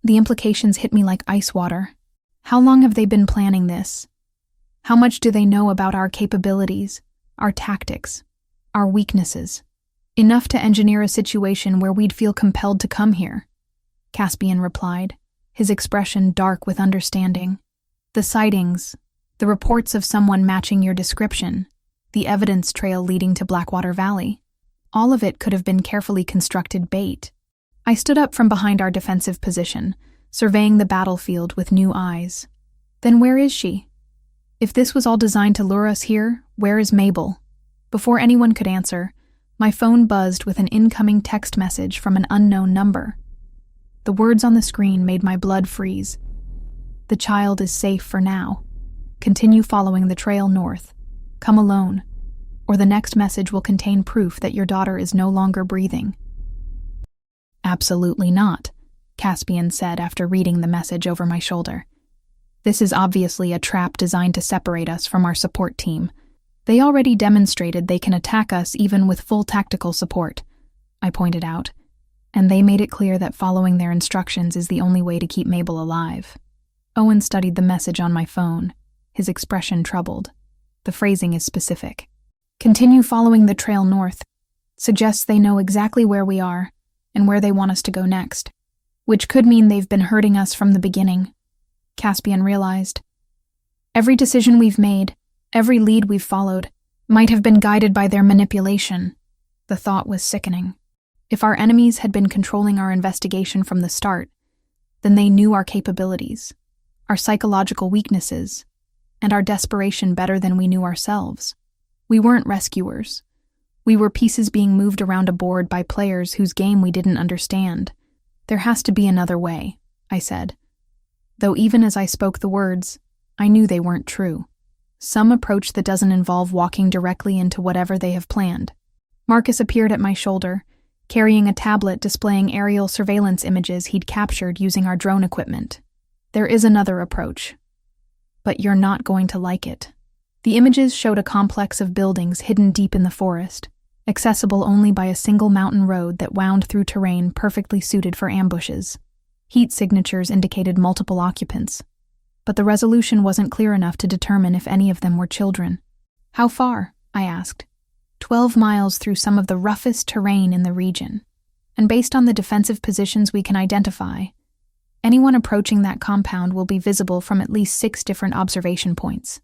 The implications hit me like ice water. How long have they been planning this? How much do they know about our capabilities, our tactics, our weaknesses? Enough to engineer a situation where we'd feel compelled to come here, Caspian replied, his expression dark with understanding. The sightings, the reports of someone matching your description, the evidence trail leading to Blackwater Valley, all of it could have been carefully constructed bait. I stood up from behind our defensive position, surveying the battlefield with new eyes. Then where is she? If this was all designed to lure us here, where is Mabel? Before anyone could answer, my phone buzzed with an incoming text message from an unknown number. The words on the screen made my blood freeze. The child is safe for now. Continue following the trail north. Come alone, or the next message will contain proof that your daughter is no longer breathing. Absolutely not, Caspian said after reading the message over my shoulder. This is obviously a trap designed to separate us from our support team. They already demonstrated they can attack us even with full tactical support, I pointed out, and they made it clear that following their instructions is the only way to keep Mabel alive. Owen studied the message on my phone, his expression troubled. The phrasing is specific. Continue following the trail north. Suggests they know exactly where we are and where they want us to go next, which could mean they've been hurting us from the beginning, Caspian realized. Every decision we've made, every lead we've followed, might have been guided by their manipulation. The thought was sickening. If our enemies had been controlling our investigation from the start, then they knew our capabilities, our psychological weaknesses, and our desperation better than we knew ourselves. We weren't rescuers. We were pieces being moved around a board by players whose game we didn't understand. There has to be another way, I said. Though even as I spoke the words, I knew they weren't true. Some approach that doesn't involve walking directly into whatever they have planned. Marcus appeared at my shoulder, carrying a tablet displaying aerial surveillance images he'd captured using our drone equipment. There is another approach, but you're not going to like it. The images showed a complex of buildings hidden deep in the forest, accessible only by a single mountain road that wound through terrain perfectly suited for ambushes. Heat signatures indicated multiple occupants, but the resolution wasn't clear enough to determine if any of them were children. How far? I asked. 12 miles through some of the roughest terrain in the region, and based on the defensive positions we can identify, anyone approaching that compound will be visible from at least 6 different observation points.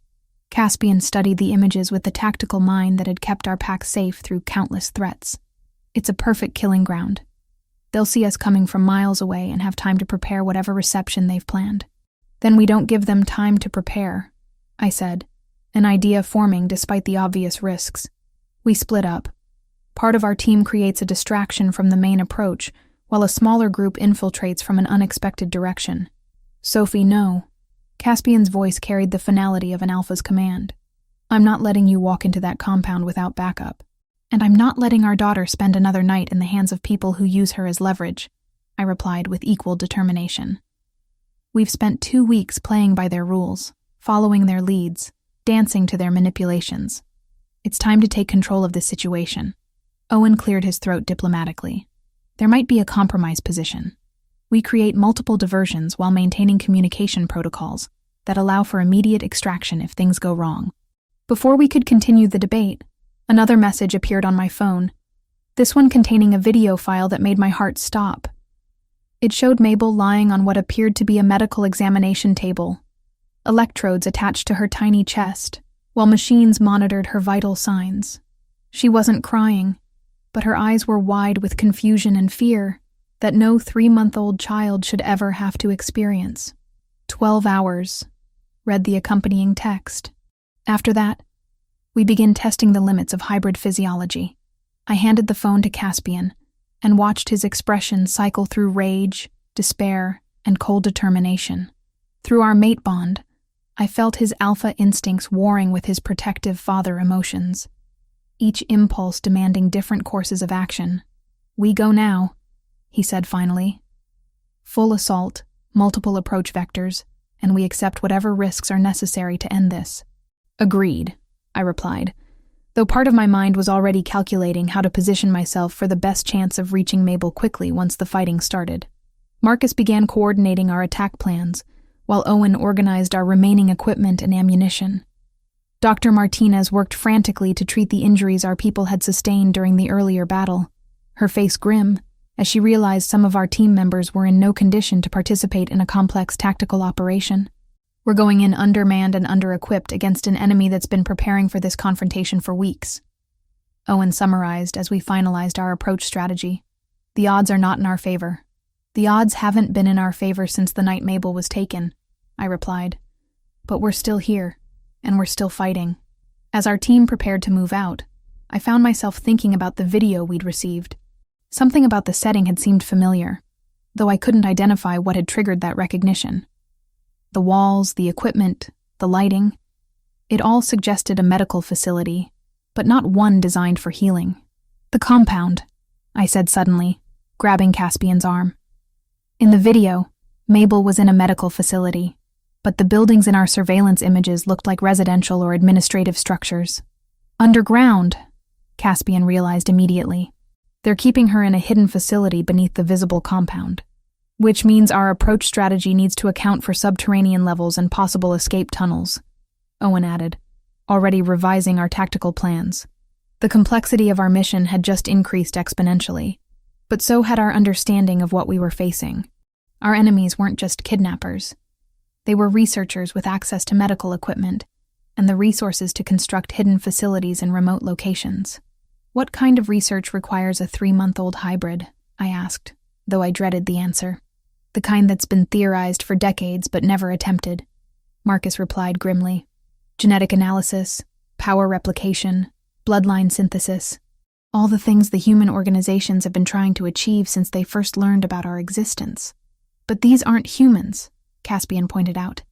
Caspian studied the images with the tactical mind that had kept our pack safe through countless threats. It's a perfect killing ground. They'll see us coming from miles away and have time to prepare whatever reception they've planned. Then we don't give them time to prepare, I said, an idea forming despite the obvious risks. We split up. Part of our team creates a distraction from the main approach, while a smaller group infiltrates from an unexpected direction. Sophie, no. Caspian's voice carried the finality of an alpha's command. I'm not letting you walk into that compound without backup. And I'm not letting our daughter spend another night in the hands of people who use her as leverage, I replied with equal determination. We've spent 2 weeks playing by their rules, following their leads, dancing to their manipulations. It's time to take control of this situation. Owen cleared his throat diplomatically. There might be a compromise position. We create multiple diversions while maintaining communication protocols that allow for immediate extraction if things go wrong. Before we could continue the debate, another message appeared on my phone, this one containing a video file that made my heart stop. It showed Mabel lying on what appeared to be a medical examination table, electrodes attached to her tiny chest, while machines monitored her vital signs. She wasn't crying, but her eyes were wide with confusion and fear that no 3-month-old child should ever have to experience. 12 hours, read the accompanying text. After that, we begin testing the limits of hybrid physiology. I handed the phone to Caspian and watched his expression cycle through rage, despair, and cold determination. Through our mate bond, I felt his alpha instincts warring with his protective father emotions, each impulse demanding different courses of action. We go now, he said finally. Full assault, multiple approach vectors, and we accept whatever risks are necessary to end this. Agreed, I replied, though part of my mind was already calculating how to position myself for the best chance of reaching Mabel quickly once the fighting started. Marcus began coordinating our attack plans, while Owen organized our remaining equipment and ammunition. Dr. Martinez worked frantically to treat the injuries our people had sustained during the earlier battle, her face grim, as she realized some of our team members were in no condition to participate in a complex tactical operation. We're going in undermanned and under-equipped against an enemy that's been preparing for this confrontation for weeks. Owen summarized as we finalized our approach strategy. The odds are not in our favor. The odds haven't been in our favor since the night Mabel was taken, I replied. But we're still here, and we're still fighting. As our team prepared to move out, I found myself thinking about the video we'd received. Something about the setting had seemed familiar, though I couldn't identify what had triggered that recognition. The walls, the equipment, the lighting, it all suggested a medical facility, but not one designed for healing. The compound, I said suddenly, grabbing Caspian's arm. In the video, Mabel was in a medical facility, but the buildings in our surveillance images looked like residential or administrative structures. Underground, Caspian realized immediately. They're keeping her in a hidden facility beneath the visible compound, which means our approach strategy needs to account for subterranean levels and possible escape tunnels, Owen added, already revising our tactical plans. The complexity of our mission had just increased exponentially, but so had our understanding of what we were facing. Our enemies weren't just kidnappers. They were researchers with access to medical equipment and the resources to construct hidden facilities in remote locations. What kind of research requires a 3-month-old hybrid? I asked, though I dreaded the answer. The kind that's been theorized for decades but never attempted, Marcus replied grimly. Genetic analysis, power replication, bloodline synthesis, all the things the human organizations have been trying to achieve since they first learned about our existence. But these aren't humans, Caspian pointed out.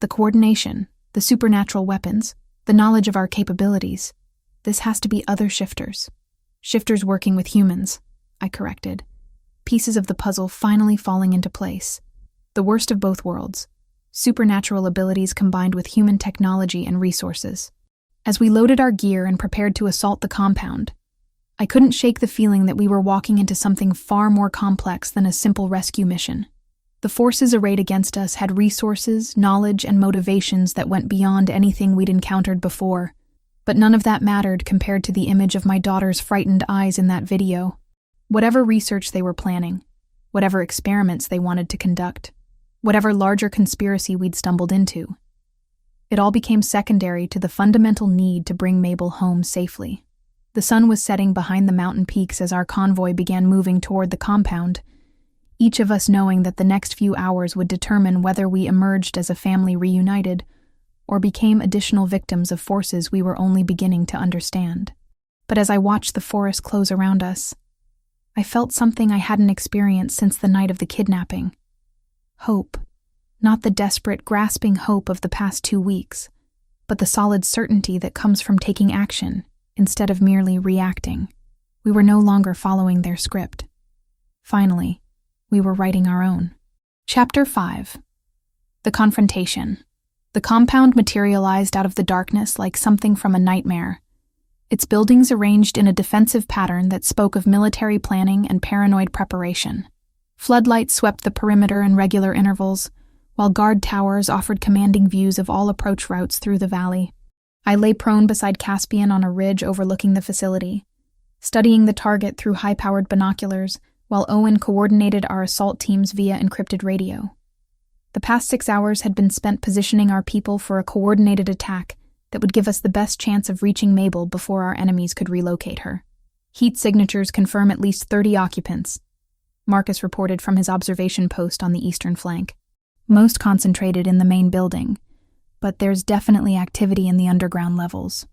The coordination, the supernatural weapons, the knowledge of our capabilities. This has to be other shifters. Shifters working with humans, I corrected. Pieces of the puzzle finally falling into place. The worst of both worlds. Supernatural abilities combined with human technology and resources. As we loaded our gear and prepared to assault the compound, I couldn't shake the feeling that we were walking into something far more complex than a simple rescue mission. The forces arrayed against us had resources, knowledge, and motivations that went beyond anything we'd encountered before. But none of that mattered compared to the image of my daughter's frightened eyes in that video. Whatever research they were planning, whatever experiments they wanted to conduct, whatever larger conspiracy we'd stumbled into, it all became secondary to the fundamental need to bring Mabel home safely. The sun was setting behind the mountain peaks as our convoy began moving toward the compound, each of us knowing that the next few hours would determine whether we emerged as a family reunited or became additional victims of forces we were only beginning to understand. But as I watched the forest close around us, I felt something I hadn't experienced since the night of the kidnapping. Hope. Not the desperate, grasping hope of the past 2 weeks, but the solid certainty that comes from taking action instead of merely reacting. We were no longer following their script. Finally, we were writing our own. Chapter 5. The Confrontation. The compound materialized out of the darkness like something from a nightmare, its buildings arranged in a defensive pattern that spoke of military planning and paranoid preparation. Floodlights swept the perimeter in regular intervals, while guard towers offered commanding views of all approach routes through the valley. I lay prone beside Caspian on a ridge overlooking the facility, studying the target through high-powered binoculars, while Owen coordinated our assault teams via encrypted radio. The past 6 hours had been spent positioning our people for a coordinated attack that would give us the best chance of reaching Mabel before our enemies could relocate her. Heat signatures confirm at least 30 occupants, Marcus reported from his observation post on the eastern flank. Most concentrated in the main building, but there's definitely activity in the underground levels.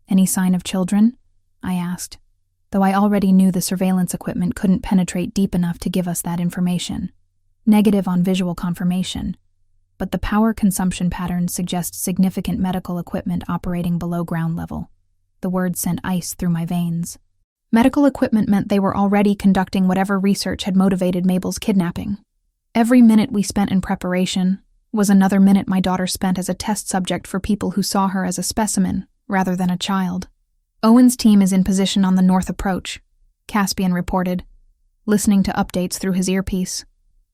Any sign of children? I asked, though I already knew the surveillance equipment couldn't penetrate deep enough to give us that information. Negative on visual confirmation, but the power consumption patterns suggest significant medical equipment operating below ground level. The words sent ice through my veins. Medical equipment meant they were already conducting whatever research had motivated Mabel's kidnapping. Every minute we spent in preparation was another minute my daughter spent as a test subject for people who saw her as a specimen rather than a child. Owen's team is in position on the north approach, Caspian reported, listening to updates through his earpiece.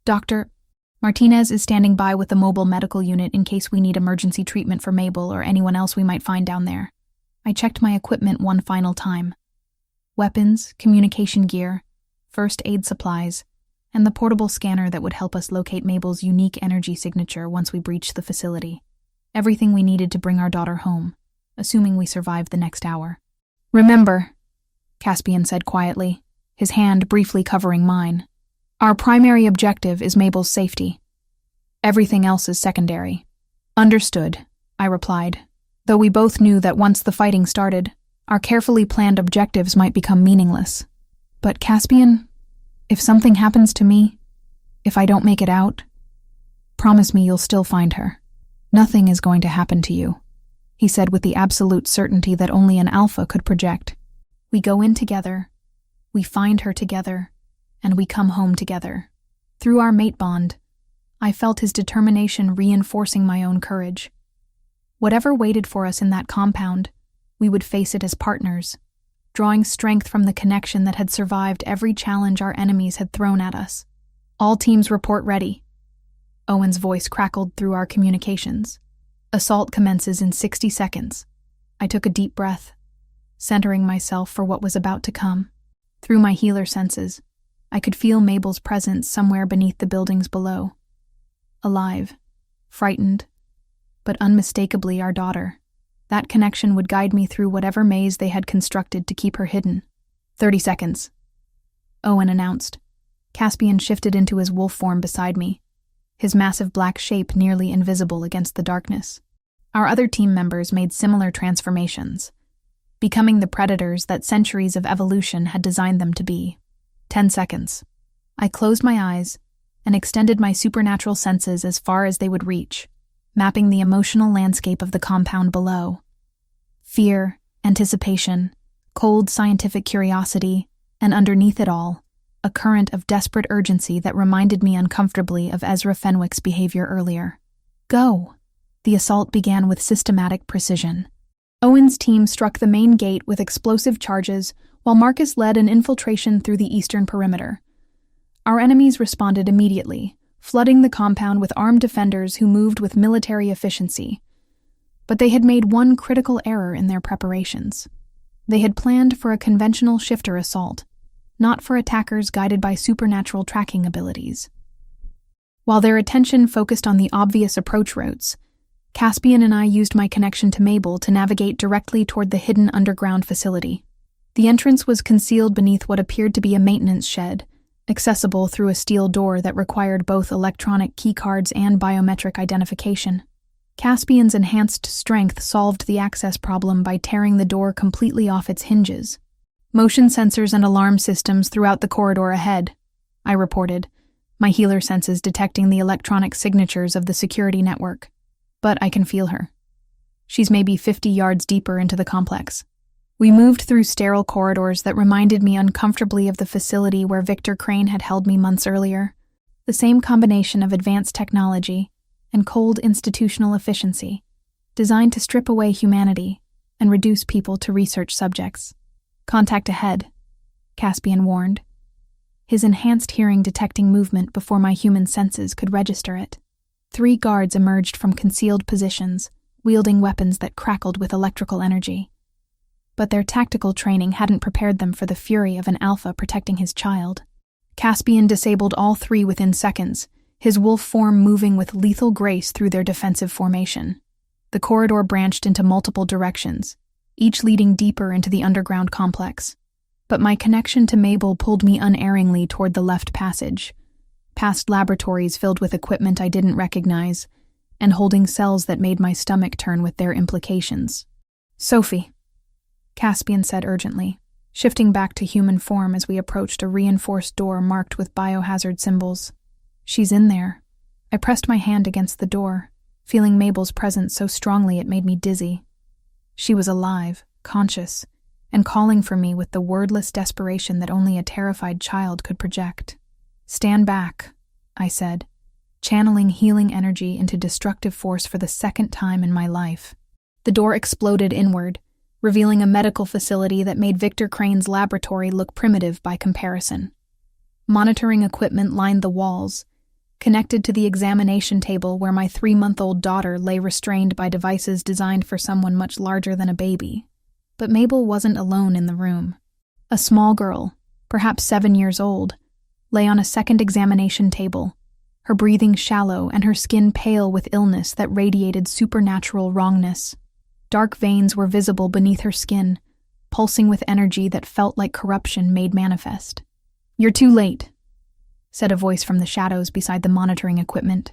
Dr. Martinez is standing by with the mobile medical unit in case we need emergency treatment for Mabel or anyone else we might find down there. I checked my equipment one final time. Weapons, communication gear, first aid supplies, and the portable scanner that would help us locate Mabel's unique energy signature once we breached the facility. Everything we needed to bring our daughter home, assuming we survived the next hour. Remember, Caspian said quietly, his hand briefly covering mine, our primary objective is Mabel's safety. Everything else is secondary. Understood, I replied, though we both knew that once the fighting started, our carefully planned objectives might become meaningless. But Caspian, if something happens to me, if I don't make it out, promise me you'll still find her. Nothing is going to happen to you, he said with the absolute certainty that only an alpha could project. We go in together, we find her together, and we come home together. Through our mate bond, I felt his determination reinforcing my own courage. Whatever waited for us in that compound, we would face it as partners, drawing strength from the connection that had survived every challenge our enemies had thrown at us. All teams report ready. Owen's voice crackled through our communications. Assault commences in 60 seconds. I took a deep breath, centering myself for what was about to come. Through my healer senses, I could feel Mabel's presence somewhere beneath the buildings below. Alive, frightened, but unmistakably our daughter. That connection would guide me through whatever maze they had constructed to keep her hidden. 30 seconds. Owen announced. Caspian shifted into his wolf form beside me, his massive black shape nearly invisible against the darkness. Our other team members made similar transformations, becoming the predators that centuries of evolution had designed them to be. 10 seconds. I closed my eyes and extended my supernatural senses as far as they would reach, mapping the emotional landscape of the compound below. Fear, anticipation, cold scientific curiosity, and underneath it all, a current of desperate urgency that reminded me uncomfortably of Ezra Fenwick's behavior earlier. Go! The assault began with systematic precision. Owen's team struck the main gate with explosive charges, while Marcus led an infiltration through the eastern perimeter. Our enemies responded immediately, flooding the compound with armed defenders who moved with military efficiency. But they had made one critical error in their preparations. They had planned for a conventional shifter assault, not for attackers guided by supernatural tracking abilities. While their attention focused on the obvious approach routes, Caspian and I used my connection to Mabel to navigate directly toward the hidden underground facility. The entrance was concealed beneath what appeared to be a maintenance shed, accessible through a steel door that required both electronic keycards and biometric identification. Caspian's enhanced strength solved the access problem by tearing the door completely off its hinges. Motion sensors and alarm systems throughout the corridor ahead, I reported, my healer senses detecting the electronic signatures of the security network. But I can feel her. She's maybe 50 yards deeper into the complex. We moved through sterile corridors that reminded me uncomfortably of the facility where Victor Crane had held me months earlier. The same combination of advanced technology and cold institutional efficiency, designed to strip away humanity and reduce people to research subjects. Contact ahead, Caspian warned, his enhanced hearing detecting movement before my human senses could register it. 3 guards emerged from concealed positions, wielding weapons that crackled with electrical energy. But their tactical training hadn't prepared them for the fury of an alpha protecting his child. Caspian disabled all 3 within seconds, his wolf form moving with lethal grace through their defensive formation. The corridor branched into multiple directions, each leading deeper into the underground complex. But my connection to Mabel pulled me unerringly toward the left passage, past laboratories filled with equipment I didn't recognize, and holding cells that made my stomach turn with their implications. Sophie, Caspian said urgently, shifting back to human form as we approached a reinforced door marked with biohazard symbols. She's in there. I pressed my hand against the door, feeling Mabel's presence so strongly it made me dizzy. She was alive, conscious, and calling for me with the wordless desperation that only a terrified child could project. Stand back, I said, channeling healing energy into destructive force for the second time in my life. The door exploded inward, revealing a medical facility that made Victor Crane's laboratory look primitive by comparison. Monitoring equipment lined the walls, connected to the examination table where my 3-month-old daughter lay restrained by devices designed for someone much larger than a baby. But Mabel wasn't alone in the room. A small girl, perhaps 7 years old, lay on a second examination table, her breathing shallow and her skin pale with illness that radiated supernatural wrongness. Dark veins were visible beneath her skin, pulsing with energy that felt like corruption made manifest. "You're too late," said a voice from the shadows beside the monitoring equipment.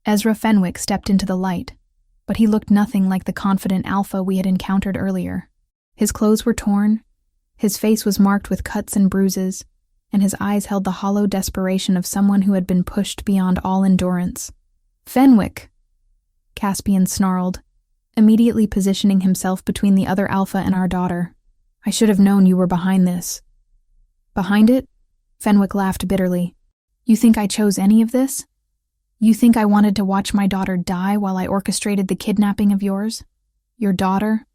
Ezra Fenwick stepped into the light, but he looked nothing like the confident alpha we had encountered earlier. His clothes were torn, his face was marked with cuts and bruises, and his eyes held the hollow desperation of someone who had been pushed beyond all endurance. "Fenwick!" Caspian snarled, immediately positioning himself between the other alpha and our daughter. "I should have known you were behind this." "Behind it?" Fenwick laughed bitterly. "You think I chose any of this? You think I wanted to watch my daughter die while I orchestrated the kidnapping of yours? Your daughter?"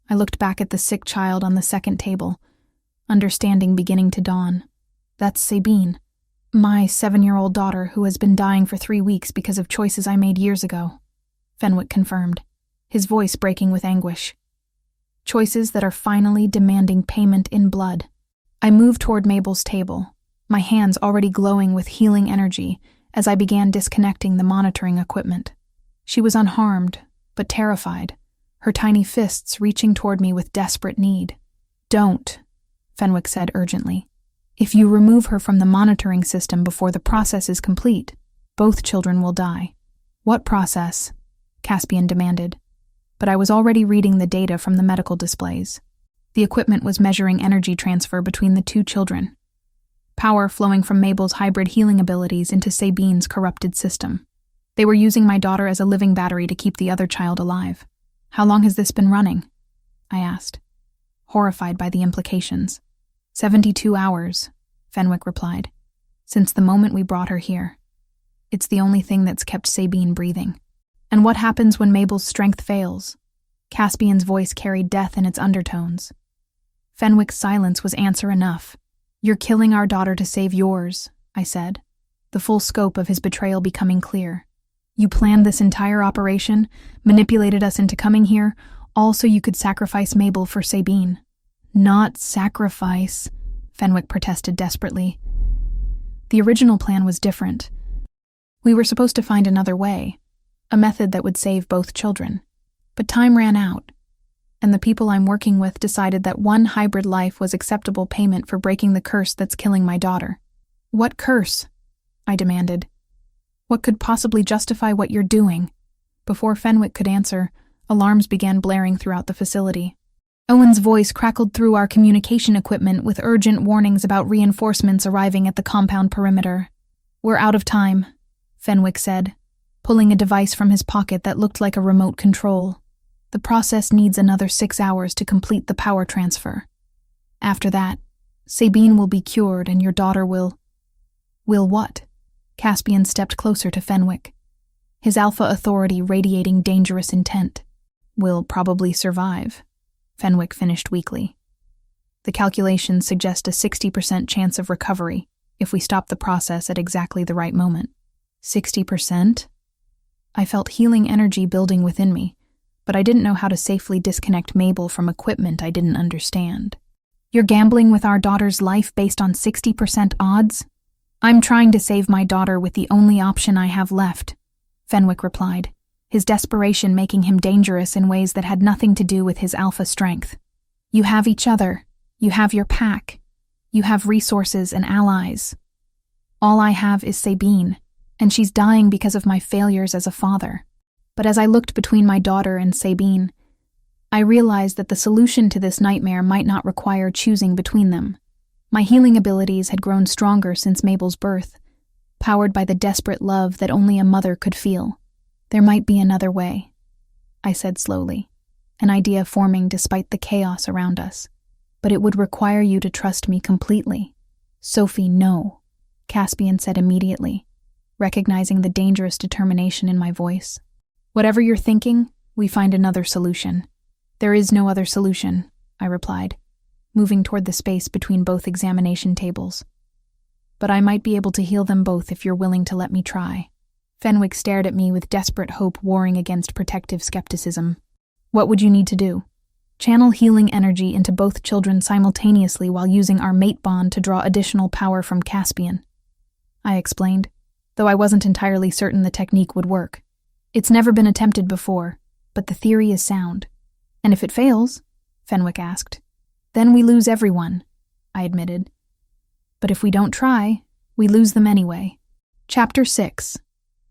I looked back at the sick child on the second table, understanding beginning to dawn. "That's Sabine, my 7-year-old daughter who has been dying for 3 weeks because of choices I made years ago," Fenwick confirmed, his voice breaking with anguish. "Choices that are finally demanding payment in blood." I moved toward Mabel's table, my hands already glowing with healing energy as I began disconnecting the monitoring equipment. She was unharmed, but terrified, her tiny fists reaching toward me with desperate need. "Don't," Fenwick said urgently. "If you remove her from the monitoring system before the process is complete, both children will die." "What process?" Caspian demanded. But I was already reading the data from the medical displays. The equipment was measuring energy transfer between the 2 children. Power flowing from Mabel's hybrid healing abilities into Sabine's corrupted system. They were using my daughter as a living battery to keep the other child alive. "How long has this been running?" I asked, horrified by the implications. 72 hours, Fenwick replied, "since the moment we brought her here. It's the only thing that's kept Sabine breathing." "And what happens when Mabel's strength fails?" Caspian's voice carried death in its undertones. Fenwick's silence was answer enough. "You're killing our daughter to save yours," I said, the full scope of his betrayal becoming clear. "You planned this entire operation, manipulated us into coming here, all so you could sacrifice Mabel for Sabine." "Not sacrifice," Fenwick protested desperately. "The original plan was different. We were supposed to find another way, a method that would save both children. But time ran out, and the people I'm working with decided that one hybrid life was acceptable payment for breaking the curse that's killing my daughter." "What curse?" I demanded. "What could possibly justify what you're doing?" Before Fenwick could answer, alarms began blaring throughout the facility. Owen's voice crackled through our communication equipment with urgent warnings about reinforcements arriving at the compound perimeter. "We're out of time," Fenwick said, pulling a device from his pocket that looked like a remote control. "The process needs another 6 hours to complete the power transfer. After that, Sabine will be cured and your daughter will..." "Will what?" Caspian stepped closer to Fenwick, his alpha authority radiating dangerous intent. "Will probably survive," Fenwick finished weakly. "The calculations suggest a 60% chance of recovery if we stop the process at exactly the right moment." 60%? I felt healing energy building within me, but I didn't know how to safely disconnect Mabel from equipment I didn't understand. "You're gambling with our daughter's life based on 60% odds?" "I'm trying to save my daughter with the only option I have left," Fenwick replied, his desperation making him dangerous in ways that had nothing to do with his alpha strength. "You have each other. You have your pack. You have resources and allies. All I have is Sabine, and she's dying because of my failures as a father." But as I looked between my daughter and Sabine, I realized that the solution to this nightmare might not require choosing between them. My healing abilities had grown stronger since Mabel's birth, powered by the desperate love that only a mother could feel. "There might be another way," I said slowly, an idea forming despite the chaos around us. "But it would require you to trust me completely." "Sophie, no," Caspian said immediately, recognizing the dangerous determination in my voice. "Whatever you're thinking, we find another solution. There is no other solution," I replied, moving toward the space between both examination tables. But I might be able to heal them both if you're willing to let me try. Fenwick stared at me with desperate hope warring against protective skepticism. What would you need to do? Channel healing energy into both children simultaneously while using our mate bond to draw additional power from Caspian, I explained, though I wasn't entirely certain the technique would work. It's never been attempted before, but the theory is sound. And if it fails, Fenwick asked, then we lose everyone, I admitted. But if we don't try, we lose them anyway. Chapter 6.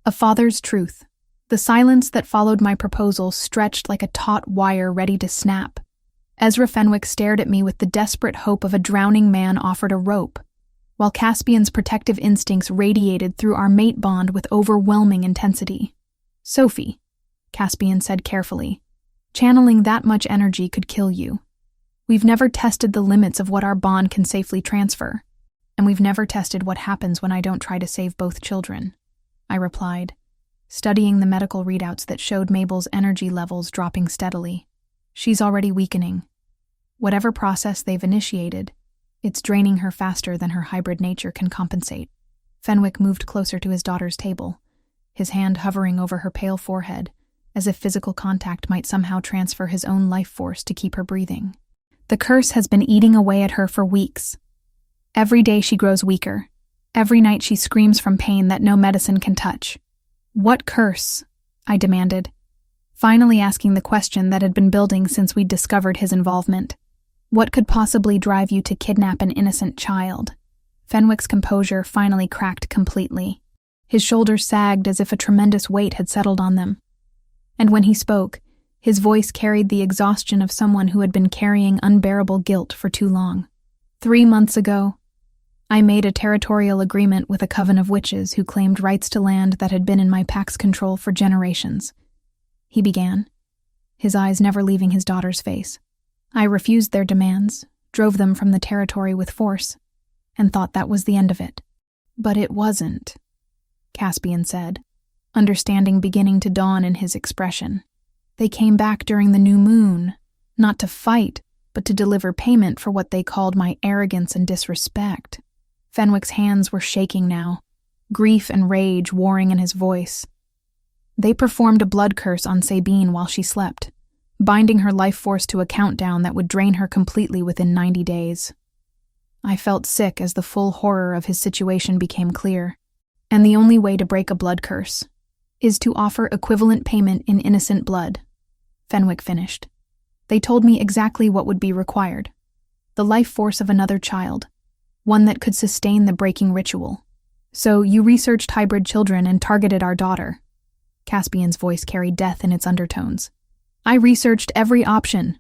A Father's Truth. The silence that followed my proposal stretched like a taut wire ready to snap. Ezra Fenwick stared at me with the desperate hope of a drowning man offered a rope, while Caspian's protective instincts radiated through our mate bond with overwhelming intensity. Sophie, Caspian said carefully, channeling that much energy could kill you. We've never tested the limits of what our bond can safely transfer, and we've never tested what happens when I don't try to save both children, I replied, studying the medical readouts that showed Mabel's energy levels dropping steadily. She's already weakening. Whatever process they've initiated, it's draining her faster than her hybrid nature can compensate. Fenwick moved closer to his daughter's table, his hand hovering over her pale forehead, as if physical contact might somehow transfer his own life force to keep her breathing. The curse has been eating away at her for weeks. Every day she grows weaker. Every night she screams from pain that no medicine can touch. What curse? I demanded, finally asking the question that had been building since we'd discovered his involvement. What could possibly drive you to kidnap an innocent child? Fenwick's composure finally cracked completely. His shoulders sagged as if a tremendous weight had settled on them. And when he spoke, his voice carried the exhaustion of someone who had been carrying unbearable guilt for too long. 3 months ago, I made a territorial agreement with a coven of witches who claimed rights to land that had been in my pack's control for generations. He began, his eyes never leaving his daughter's face. I refused their demands, drove them from the territory with force, and thought that was the end of it. But it wasn't, Caspian said, understanding beginning to dawn in his expression. They came back during the new moon, not to fight, but to deliver payment for what they called my arrogance and disrespect. Fenwick's hands were shaking now, grief and rage warring in his voice. They performed a blood curse on Sabine while she slept, binding her life force to a countdown that would drain her completely within 90 days. I felt sick as the full horror of his situation became clear, and the only way to break a blood curse is to offer equivalent payment in innocent blood, Fenwick finished. They told me exactly what would be required. The life force of another child, one that could sustain the breaking ritual. So you researched hybrid children and targeted our daughter. Caspian's voice carried death in its undertones. I researched every option,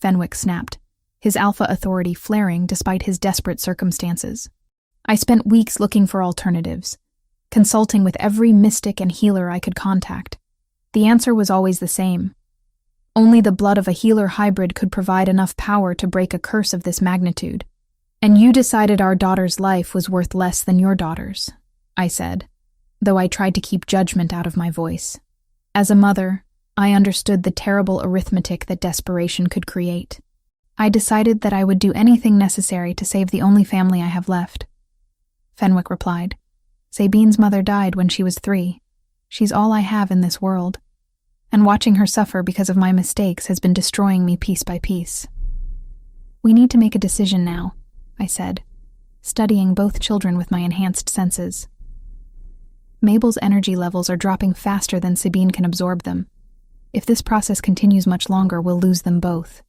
Fenwick snapped, his alpha authority flaring despite his desperate circumstances. I spent weeks looking for alternatives, consulting with every mystic and healer I could contact. The answer was always the same. Only the blood of a healer hybrid could provide enough power to break a curse of this magnitude. And you decided our daughter's life was worth less than your daughter's, I said, though I tried to keep judgment out of my voice. As a mother, I understood the terrible arithmetic that desperation could create. I decided that I would do anything necessary to save the only family I have left. Fenwick replied, Sabine's mother died when she was 3. She's all I have in this world. And watching her suffer because of my mistakes has been destroying me piece by piece. We need to make a decision now, I said, studying both children with my enhanced senses. Mabel's energy levels are dropping faster than Sabine can absorb them. If this process continues much longer, we'll lose them both.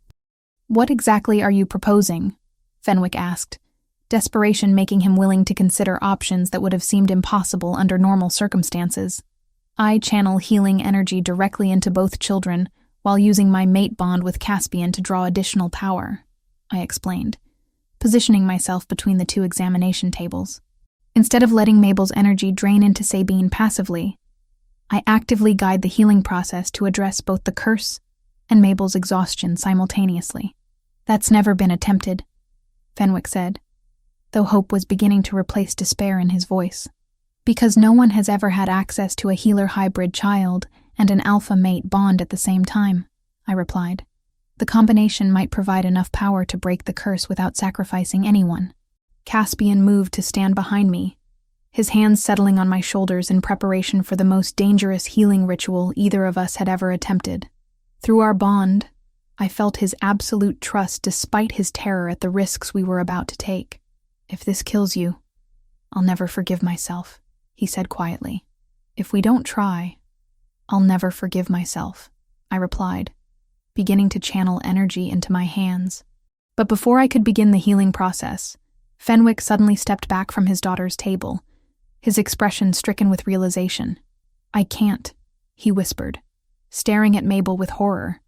What exactly are you proposing? Fenwick asked, desperation making him willing to consider options that would have seemed impossible under normal circumstances. I channel healing energy directly into both children while using my mate bond with Caspian to draw additional power, I explained, positioning myself between the 2 examination tables. Instead of letting Mabel's energy drain into Sabine passively, I actively guide the healing process to address both the curse and Mabel's exhaustion simultaneously. That's never been attempted, Fenwick said, though hope was beginning to replace despair in his voice. Because no one has ever had access to a healer hybrid child and an alpha mate bond at the same time, I replied. The combination might provide enough power to break the curse without sacrificing anyone. Caspian moved to stand behind me, his hands settling on my shoulders in preparation for the most dangerous healing ritual either of us had ever attempted. Through our bond, I felt his absolute trust despite his terror at the risks we were about to take. "If this kills you, I'll never forgive myself," he said quietly. "If we don't try, I'll never forgive myself," I replied, beginning to channel energy into my hands. But before I could begin the healing process, Fenwick suddenly stepped back from his daughter's table, his expression stricken with realization. "I can't," he whispered, staring at Mabel with horror.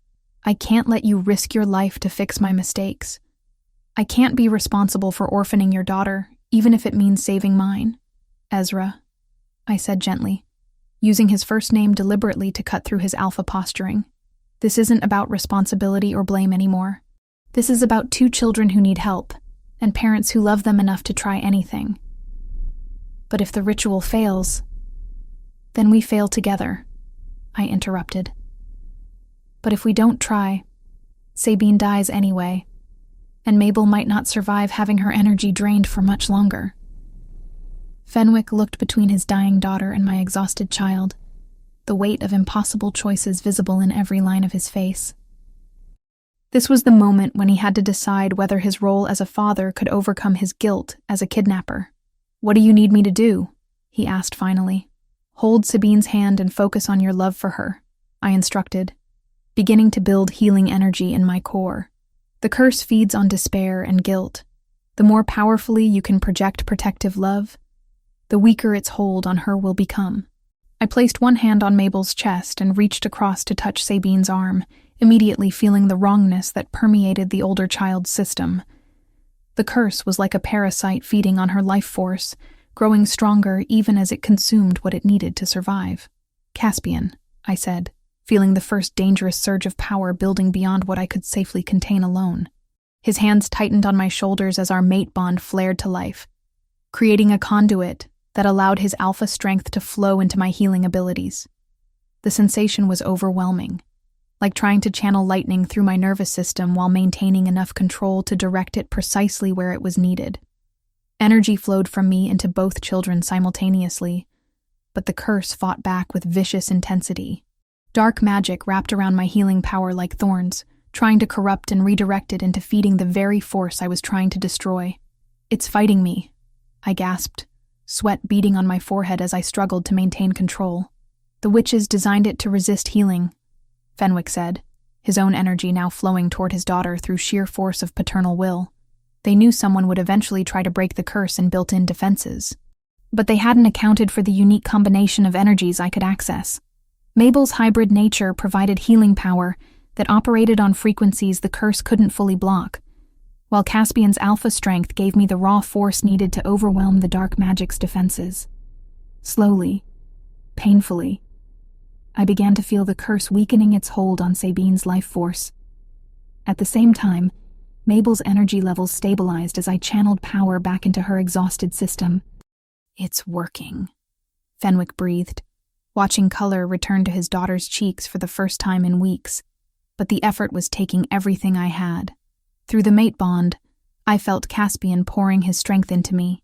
"I can't let you risk your life to fix my mistakes. I can't be responsible for orphaning your daughter, even if it means saving mine." "Ezra," I said gently, using his first name deliberately to cut through his alpha posturing. "This isn't about responsibility or blame anymore. This is about two children who need help, and parents who love them enough to try anything. But if the ritual fails, then we fail together," I interrupted. "But if we don't try, Sabine dies anyway, and Mabel might not survive having her energy drained for much longer." Fenwick looked between his dying daughter and my exhausted child, the weight of impossible choices visible in every line of his face. This was the moment when he had to decide whether his role as a father could overcome his guilt as a kidnapper. "What do you need me to do?" he asked finally. "Hold Sabine's hand and focus on your love for her," I instructed, beginning to build healing energy in my core. The curse feeds on despair and guilt. The more powerfully you can project protective love, the weaker its hold on her will become. I placed one hand on Mabel's chest and reached across to touch Sabine's arm, immediately feeling the wrongness that permeated the older child's system. The curse was like a parasite feeding on her life force, growing stronger even as it consumed what it needed to survive. "Caspian," I said, feeling the first dangerous surge of power building beyond what I could safely contain alone. His hands tightened on my shoulders as our mate bond flared to life, creating a conduit that allowed his alpha strength to flow into my healing abilities. The sensation was overwhelming, like trying to channel lightning through my nervous system while maintaining enough control to direct it precisely where it was needed. Energy flowed from me into both children simultaneously, but the curse fought back with vicious intensity. Dark magic wrapped around my healing power like thorns, trying to corrupt and redirect it into feeding the very force I was trying to destroy. "It's fighting me," I gasped, sweat beading on my forehead as I struggled to maintain control. "The witches designed it to resist healing," Fenwick said, his own energy now flowing toward his daughter through sheer force of paternal will. "They knew someone would eventually try to break the curse and built-in defenses. But they hadn't accounted for the unique combination of energies I could access. Mabel's hybrid nature provided healing power that operated on frequencies the curse couldn't fully block, while Caspian's alpha strength gave me the raw force needed to overwhelm the dark magic's defenses. Slowly, painfully, I began to feel the curse weakening its hold on Sabine's life force. At the same time, Mabel's energy levels stabilized as I channeled power back into her exhausted system. "It's working," Fenwick breathed, watching color return to his daughter's cheeks for the first time in weeks. But the effort was taking everything I had. Through the mate bond, I felt Caspian pouring his strength into me.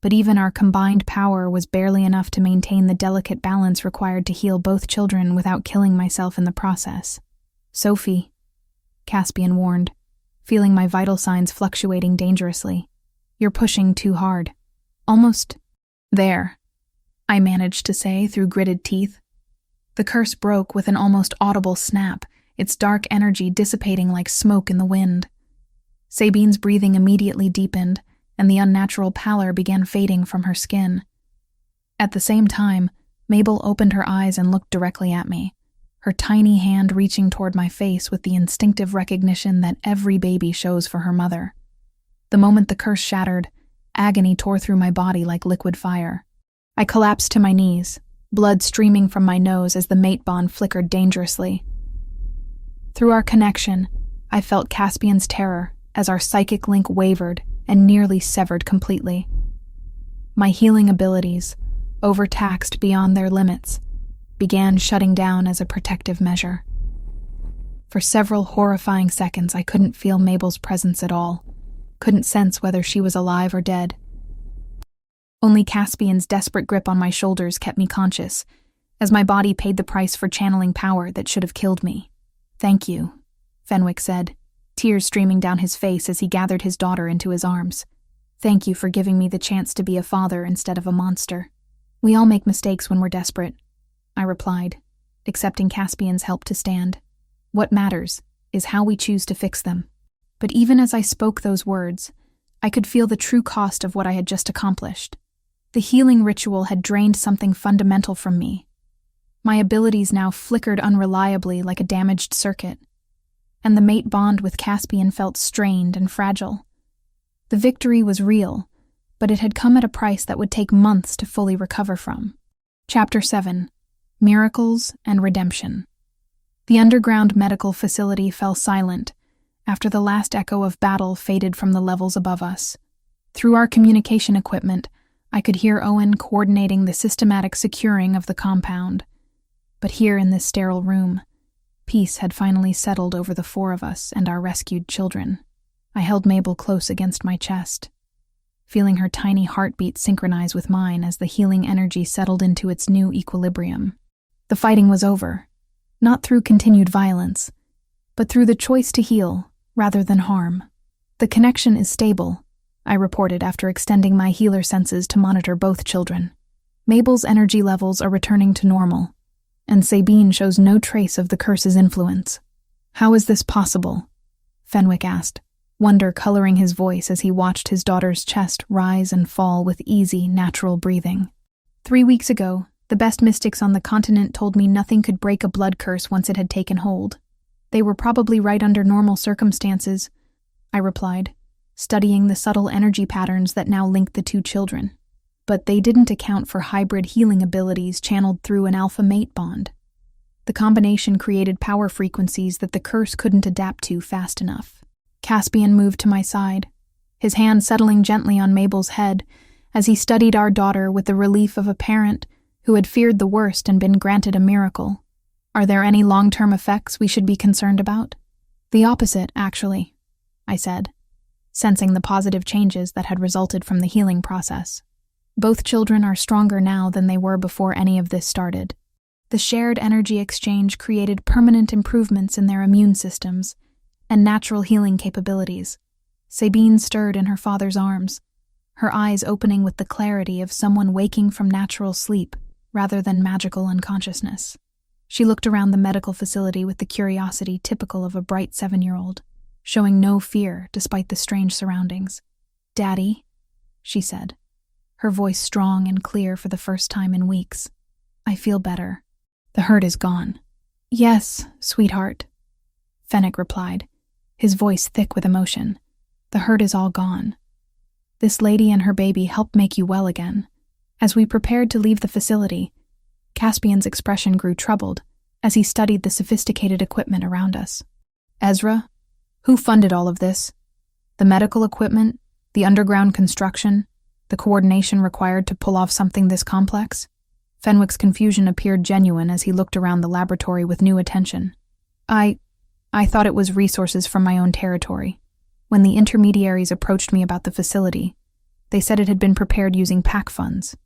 But even our combined power was barely enough to maintain the delicate balance required to heal both children without killing myself in the process. "Sophie," Caspian warned, feeling my vital signs fluctuating dangerously. "You're pushing too hard. Almost there," I managed to say through gritted teeth. The curse broke with an almost audible snap, its dark energy dissipating like smoke in the wind. Sabine's breathing immediately deepened, and the unnatural pallor began fading from her skin. At the same time, Mabel opened her eyes and looked directly at me, her tiny hand reaching toward my face with the instinctive recognition that every baby shows for her mother. The moment the curse shattered, agony tore through my body like liquid fire. I collapsed to my knees, blood streaming from my nose as the mate bond flickered dangerously. Through our connection, I felt Caspian's terror as our psychic link wavered and nearly severed completely. My healing abilities, overtaxed beyond their limits, began shutting down as a protective measure. For several horrifying seconds, I couldn't feel Mabel's presence at all, couldn't sense whether she was alive or dead. Only Caspian's desperate grip on my shoulders kept me conscious, as my body paid the price for channeling power that should have killed me. "Thank you," Fenwick said, tears streaming down his face as he gathered his daughter into his arms. "Thank you for giving me the chance to be a father instead of a monster." "We all make mistakes when we're desperate," I replied, accepting Caspian's help to stand. "What matters is how we choose to fix them." But even as I spoke those words, I could feel the true cost of what I had just accomplished. The healing ritual had drained something fundamental from me. My abilities now flickered unreliably like a damaged circuit, and the mate bond with Caspian felt strained and fragile. The victory was real, but it had come at a price that would take months to fully recover from. Chapter 7: Miracles and Redemption. The underground medical facility fell silent after the last echo of battle faded from the levels above us. Through our communication equipment, I could hear Owen coordinating the systematic securing of the compound. But here in this sterile room, peace had finally settled over the four of us and our rescued children. I held Mabel close against my chest, feeling her tiny heartbeat synchronize with mine as the healing energy settled into its new equilibrium. The fighting was over, not through continued violence, but through the choice to heal rather than harm. "The connection is stable," I reported after extending my healer senses to monitor both children. "Mabel's energy levels are returning to normal, and Sabine shows no trace of the curse's influence." "How is this possible?" Fenwick asked, wonder coloring his voice as he watched his daughter's chest rise and fall with easy, natural breathing. 3 weeks ago, the best mystics on the continent told me nothing could break a blood curse once it had taken hold. They were probably right under normal circumstances, I replied, studying the subtle energy patterns that now linked the two children. But they didn't account for hybrid healing abilities channeled through an alpha-mate bond. The combination created power frequencies that the curse couldn't adapt to fast enough. Caspian moved to my side, his hand settling gently on Mabel's head as he studied our daughter with the relief of a parent who had feared the worst and been granted a miracle. "Are there any long-term effects we should be concerned about?" "The opposite, actually," I said, sensing the positive changes that had resulted from the healing process. "Both children are stronger now than they were before any of this started. The shared energy exchange created permanent improvements in their immune systems and natural healing capabilities." Sabine stirred in her father's arms, her eyes opening with the clarity of someone waking from natural sleep rather than magical unconsciousness. She looked around the medical facility with the curiosity typical of a bright 7-year-old, showing no fear despite the strange surroundings. "Daddy," she said, her voice strong and clear for the first time in weeks. "I feel better. The hurt is gone." "Yes, sweetheart," Fenwick replied, his voice thick with emotion. "The hurt is all gone. This lady and her baby helped make you well again." As we prepared to leave the facility, Caspian's expression grew troubled as he studied the sophisticated equipment around us. "Ezra, who funded all of this? The medical equipment, the underground construction, the coordination required to pull off something this complex?" Fenwick's confusion appeared genuine as he looked around the laboratory with new attention. I thought it was resources from my own territory. When the intermediaries approached me about the facility, they said it had been prepared using PAC funds."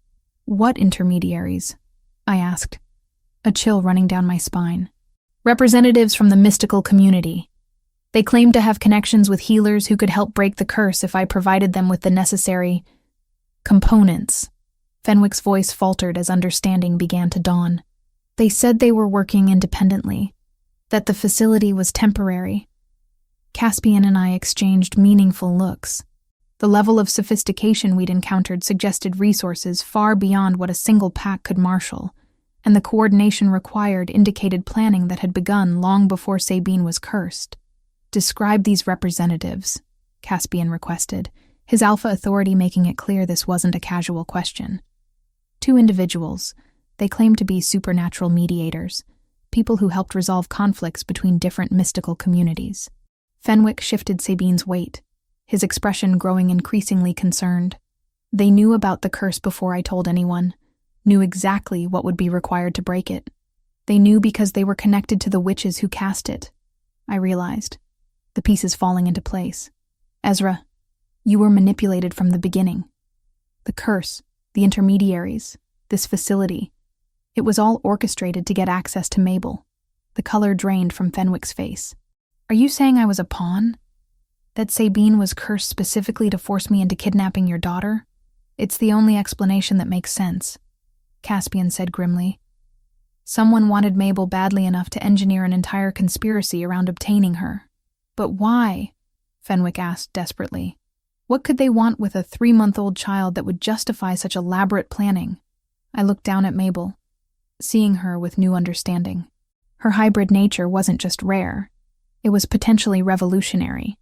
"What intermediaries?" I asked, a chill running down my spine. "Representatives from the mystical community. They claimed to have connections with healers who could help break the curse if I provided them with the necessary components." Fenwick's voice faltered as understanding began to dawn. "They said they were working independently, that the facility was temporary." Caspian and I exchanged meaningful looks. The level of sophistication we'd encountered suggested resources far beyond what a single pack could marshal, and the coordination required indicated planning that had begun long before Sabine was cursed. "Describe these representatives," Caspian requested, his alpha authority making it clear this wasn't a casual question. 2 individuals. They claimed to be supernatural mediators, people who helped resolve conflicts between different mystical communities. Fenwick shifted Sabine's weight, his expression growing increasingly concerned. "They knew about the curse before I told anyone, knew exactly what would be required to break it. They knew because they were connected to the witches who cast it. I realized, the pieces falling into place. Ezra, you were manipulated from the beginning. The curse, the intermediaries, this facility, it was all orchestrated to get access to Mabel. The color drained from Fenwick's face. Are you saying I was a pawn? That Sabine was cursed specifically to force me into kidnapping your daughter? It's the only explanation that makes sense, Caspian said grimly. Someone wanted Mabel badly enough to engineer an entire conspiracy around obtaining her. But why? Fenwick asked desperately. What could they want with a 3-month-old child that would justify such elaborate planning? I looked down at Mabel, seeing her with new understanding. Her hybrid nature wasn't just rare, it was potentially revolutionary.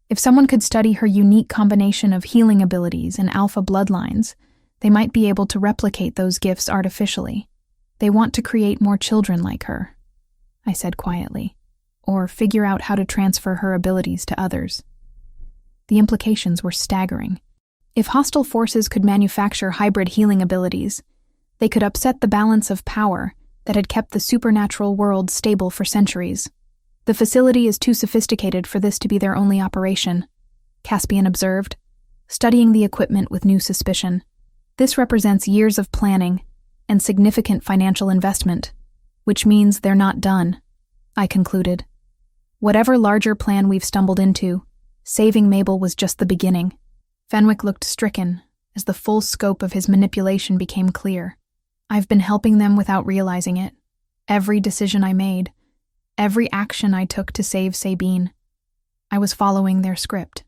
If someone could study her unique combination of healing abilities and alpha bloodlines, they might be able to replicate those gifts artificially. They want to create more children like her, I said quietly, or figure out how to transfer her abilities to others. The implications were staggering. If hostile forces could manufacture hybrid healing abilities, they could upset the balance of power that had kept the supernatural world stable for centuries. The facility is too sophisticated for this to be their only operation, Caspian observed, studying the equipment with new suspicion. This represents years of planning and significant financial investment, which means they're not done, I concluded. Whatever larger plan we've stumbled into, saving Mabel was just the beginning. Fenwick looked stricken as the full scope of his manipulation became clear. I've been helping them without realizing it. Every decision I made, every action I took to save Sabine, I was following their script.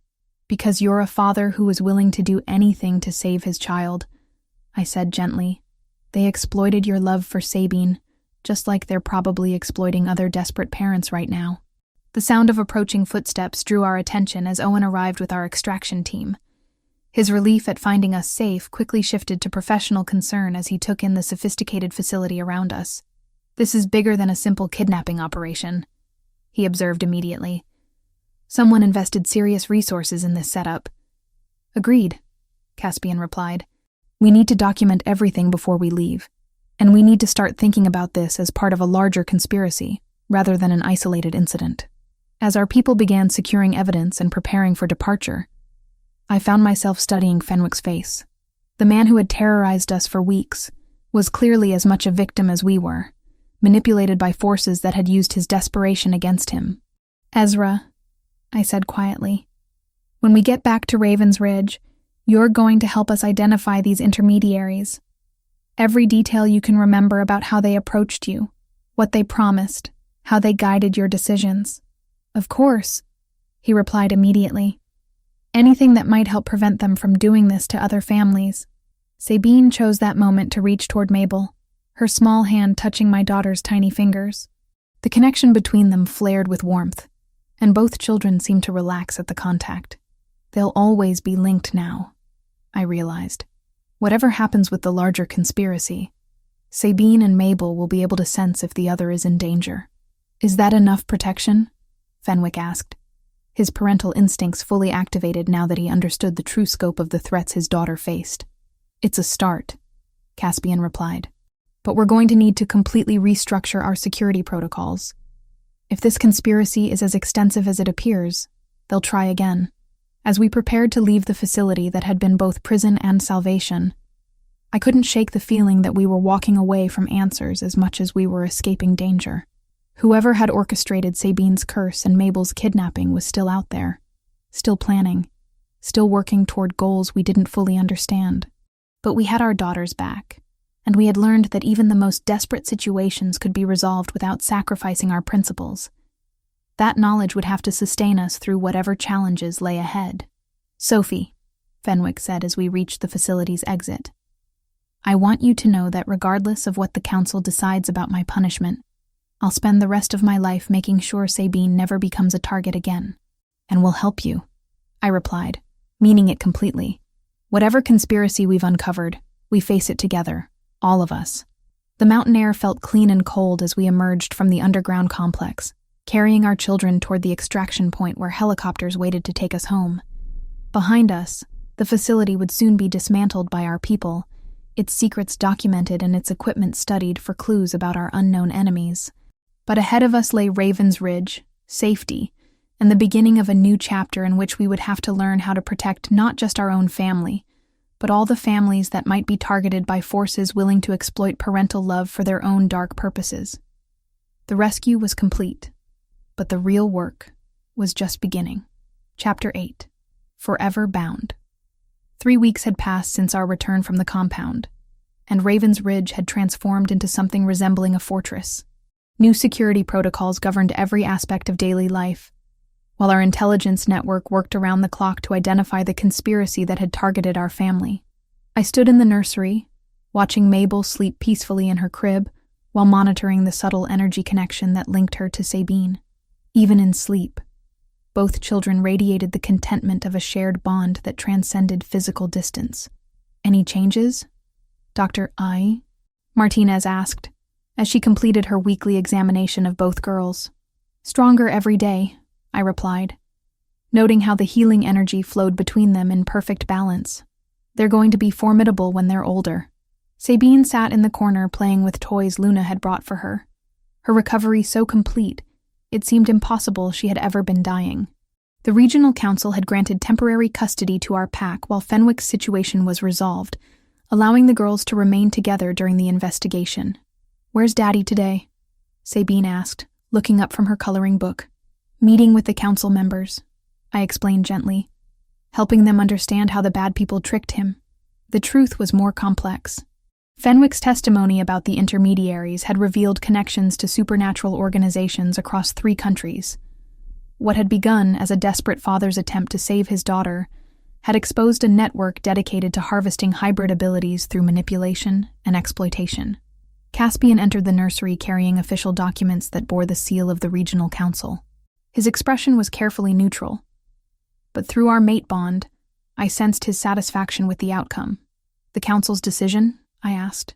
Because you're a father who was willing to do anything to save his child, I said gently. They exploited your love for Sabine, just like they're probably exploiting other desperate parents right now. The sound of approaching footsteps drew our attention as Owen arrived with our extraction team. His relief at finding us safe quickly shifted to professional concern as he took in the sophisticated facility around us. This is bigger than a simple kidnapping operation, he observed immediately. Someone invested serious resources in this setup. Agreed, Caspian replied. We need to document everything before we leave, and we need to start thinking about this as part of a larger conspiracy, rather than an isolated incident. As our people began securing evidence and preparing for departure, I found myself studying Fenwick's face. The man who had terrorized us for weeks was clearly as much a victim as we were, manipulated by forces that had used his desperation against him. Ezra, I said quietly, when we get back to Raven's Ridge, you're going to help us identify these intermediaries. Every detail you can remember about how they approached you, what they promised, how they guided your decisions. Of course, he replied immediately. Anything that might help prevent them from doing this to other families. Sabine chose that moment to reach toward Mabel, her small hand touching my daughter's tiny fingers. The connection between them flared with warmth, and both children seemed to relax at the contact. They'll always be linked now, I realized. Whatever happens with the larger conspiracy, Sabine and Mabel will be able to sense if the other is in danger. Is that enough protection? Fenwick asked, his parental instincts fully activated now that he understood the true scope of the threats his daughter faced. It's a start, Caspian replied. But we're going to need to completely restructure our security protocols. If this conspiracy is as extensive as it appears, they'll try again. As we prepared to leave the facility that had been both prison and salvation, I couldn't shake the feeling that we were walking away from answers as much as we were escaping danger. Whoever had orchestrated Sabine's curse and Mabel's kidnapping was still out there, still planning, still working toward goals we didn't fully understand. But we had our daughters back, and we had learned that even the most desperate situations could be resolved without sacrificing our principles. That knowledge would have to sustain us through whatever challenges lay ahead. Sophie, Fenwick said as we reached the facility's exit, I want you to know that regardless of what the council decides about my punishment, I'll spend the rest of my life making sure Sabine never becomes a target again. And will help you, I replied, meaning it completely. Whatever conspiracy we've uncovered, we face it together, all of us. The mountain air felt clean and cold as we emerged from the underground complex, carrying our children toward the extraction point where helicopters waited to take us home. Behind us, the facility would soon be dismantled by our people, its secrets documented and its equipment studied for clues about our unknown enemies. But ahead of us lay Raven's Ridge, safety, and the beginning of a new chapter in which we would have to learn how to protect not just our own family, but all the families that might be targeted by forces willing to exploit parental love for their own dark purposes. The rescue was complete, but the real work was just beginning. Chapter 8. Forever Bound. 3 weeks had passed since our return from the compound, and Raven's Ridge had transformed into something resembling a fortress. New security protocols governed every aspect of daily life, while our intelligence network worked around the clock to identify the conspiracy that had targeted our family. I stood in the nursery, watching Mabel sleep peacefully in her crib, while monitoring the subtle energy connection that linked her to Sabine. Even in sleep, both children radiated the contentment of a shared bond that transcended physical distance. Any changes? Dr. I? Martinez asked, as she completed her weekly examination of both girls. Stronger every day, I replied, noting how the healing energy flowed between them in perfect balance. They're going to be formidable when they're older. Sabine sat in the corner playing with toys Luna had brought for her. Her recovery so complete, it seemed impossible she had ever been dying. The regional council had granted temporary custody to our pack while Fenwick's situation was resolved, allowing the girls to remain together during the investigation. "Where's Daddy today?" Sabine asked, looking up from her coloring book. "Meeting with the council members," I explained gently, helping them understand how the bad people tricked him. The truth was more complex. Fenwick's testimony about the intermediaries had revealed connections to supernatural organizations across 3 countries. What had begun as a desperate father's attempt to save his daughter had exposed a network dedicated to harvesting hybrid abilities through manipulation and exploitation. Caspian entered the nursery carrying official documents that bore the seal of the regional council. His expression was carefully neutral, but through our mate bond, I sensed his satisfaction with the outcome. "The council's decision?" I asked.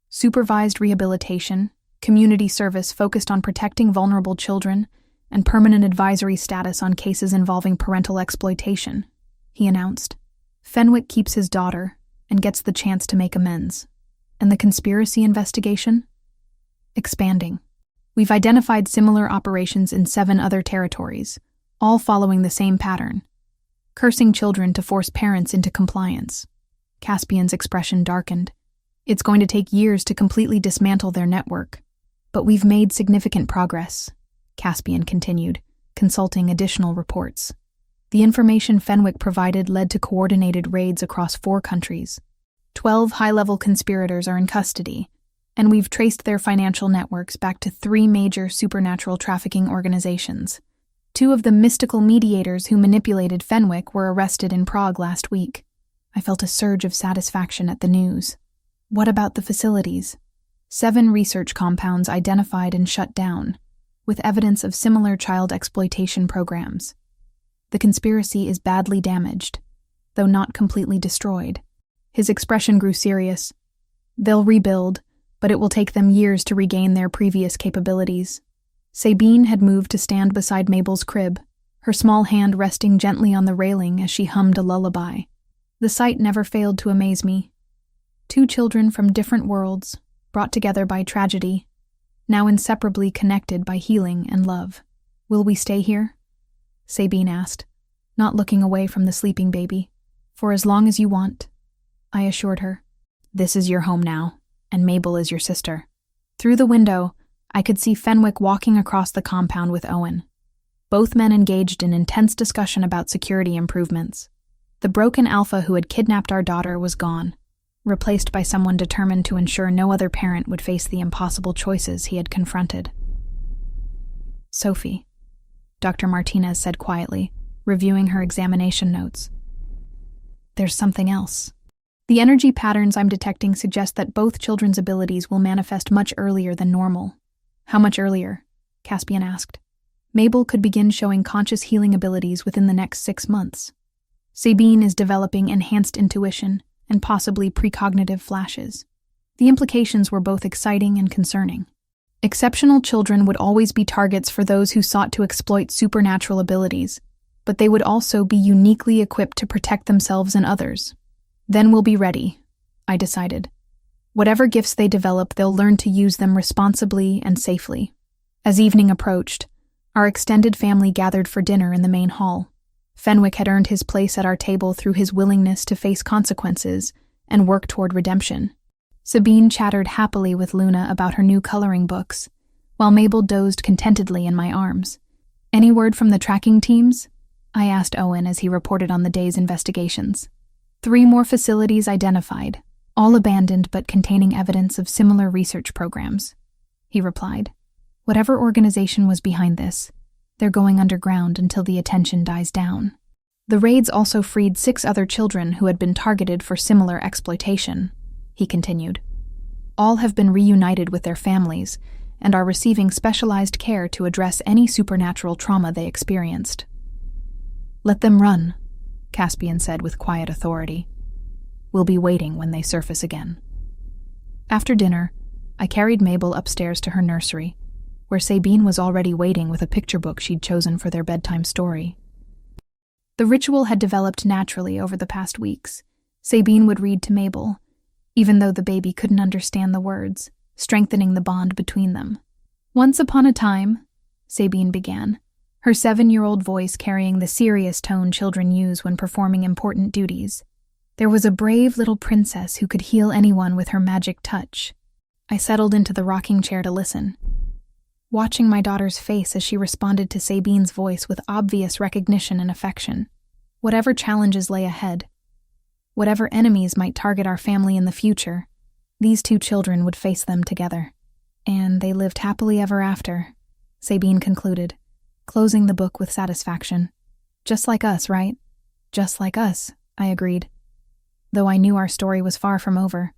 "Supervised rehabilitation, community service focused on protecting vulnerable children, and permanent advisory status on cases involving parental exploitation," he announced. "Fenwick keeps his daughter and gets the chance to make amends. And the conspiracy investigation?" "Expanding. We've identified similar operations in 7 other territories, all following the same pattern: cursing children to force parents into compliance." Caspian's expression darkened. "It's going to take years to completely dismantle their network. But we've made significant progress," Caspian continued, consulting additional reports. The information Fenwick provided led to coordinated raids across 4 countries. 12 high-level conspirators are in custody, and we've traced their financial networks back to 3 major supernatural trafficking organizations. 2 of the mystical mediators who manipulated Fenwick were arrested in Prague last week. I felt a surge of satisfaction at the news. What about the facilities? 7 research compounds identified and shut down, with evidence of similar child exploitation programs. The conspiracy is badly damaged, though not completely destroyed. His expression grew serious. They'll rebuild, but it will take them years to regain their previous capabilities. Sabine had moved to stand beside Mabel's crib, her small hand resting gently on the railing as she hummed a lullaby. The sight never failed to amaze me. 2 children from different worlds, brought together by tragedy, now inseparably connected by healing and love. "Will we stay here?" Sabine asked, not looking away from the sleeping baby. "For as long as you want," I assured her. "This is your home now, and Mabel is your sister." Through the window, I could see Fenwick walking across the compound with Owen. Both men engaged in intense discussion about security improvements. The broken alpha who had kidnapped our daughter was gone, replaced by someone determined to ensure no other parent would face the impossible choices he had confronted. "Sophie," Dr. Martinez said quietly, reviewing her examination notes. "There's something else. The energy patterns I'm detecting suggest that both children's abilities will manifest much earlier than normal." "How much earlier?" Caspian asked. "Mabel could begin showing conscious healing abilities within the next 6 months. Sabine is developing enhanced intuition and possibly precognitive flashes." The implications were both exciting and concerning. Exceptional children would always be targets for those who sought to exploit supernatural abilities, but they would also be uniquely equipped to protect themselves and others. "Then we'll be ready," I decided. Whatever gifts they develop, they'll learn to use them responsibly and safely. As evening approached, Our extended family gathered for dinner in the main hall. Fenwick had earned his place at our table through his willingness to face consequences and work toward redemption. Sabine chattered happily with Luna about her new coloring books, while Mabel dozed contentedly in my arms. "Any word from the tracking teams?" I asked Owen as he reported on the day's investigations. 3 more facilities identified, all abandoned but containing evidence of similar research programs, he replied. "Whatever organization was behind this, they're going underground until the attention dies down." The raids also freed 6 other children who had been targeted for similar exploitation, he continued. All have been reunited with their families and are receiving specialized care to address any supernatural trauma they experienced. "Let them run," Caspian said with quiet authority. "We'll be waiting when they surface again." After dinner, I carried Mabel upstairs to her nursery, where Sabine was already waiting with a picture book she'd chosen for their bedtime story. The ritual had developed naturally over the past weeks. Sabine would read to Mabel, even though the baby couldn't understand the words, strengthening the bond between them. "Once upon a time," Sabine began, her 7-year-old voice carrying the serious tone children use when performing important duties, "there was a brave little princess who could heal anyone with her magic touch." I settled into the rocking chair to listen, watching my daughter's face as she responded to Sabine's voice with obvious recognition and affection. Whatever challenges lay ahead, whatever enemies might target our family in the future, these 2 children would face them together. "And they lived happily ever after," Sabine concluded, closing the book with satisfaction. "Just like us, right?" "Just like us," I agreed, though I knew our story was far from over.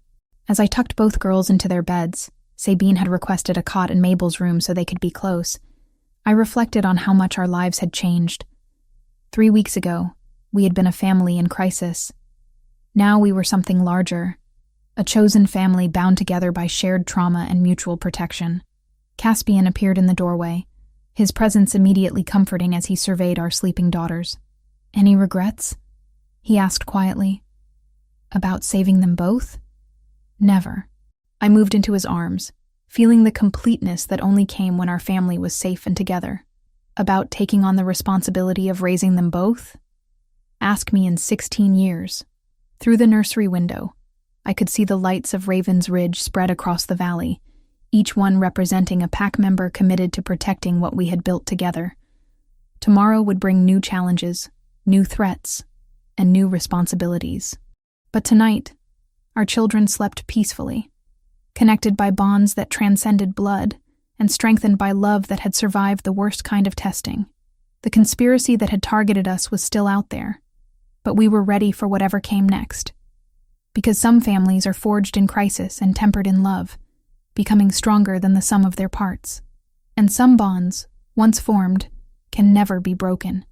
As I tucked both girls into their beds, Sabine had requested a cot in Mabel's room so they could be close. I reflected on how much our lives had changed. 3 weeks ago, we had been a family in crisis. Now we were something larger, a chosen family bound together by shared trauma and mutual protection. Caspian appeared in the doorway, his presence immediately comforting as he surveyed our sleeping daughters. "Any regrets?" he asked quietly. "About saving them both?" "Never." I moved into his arms, feeling the completeness that only came when our family was safe and together. "About taking on the responsibility of raising them both?" "Ask me in 16 years. Through the nursery window, I could see the lights of Raven's Ridge spread across the valley, each one representing a pack member committed to protecting what we had built together. Tomorrow would bring new challenges, new threats, and new responsibilities. But tonight, our children slept peacefully, connected by bonds that transcended blood and strengthened by love that had survived the worst kind of testing. The conspiracy that had targeted us was still out there, but we were ready for whatever came next. Because some families are forged in crisis and tempered in love, becoming stronger than the sum of their parts. And some bonds, once formed, can never be broken.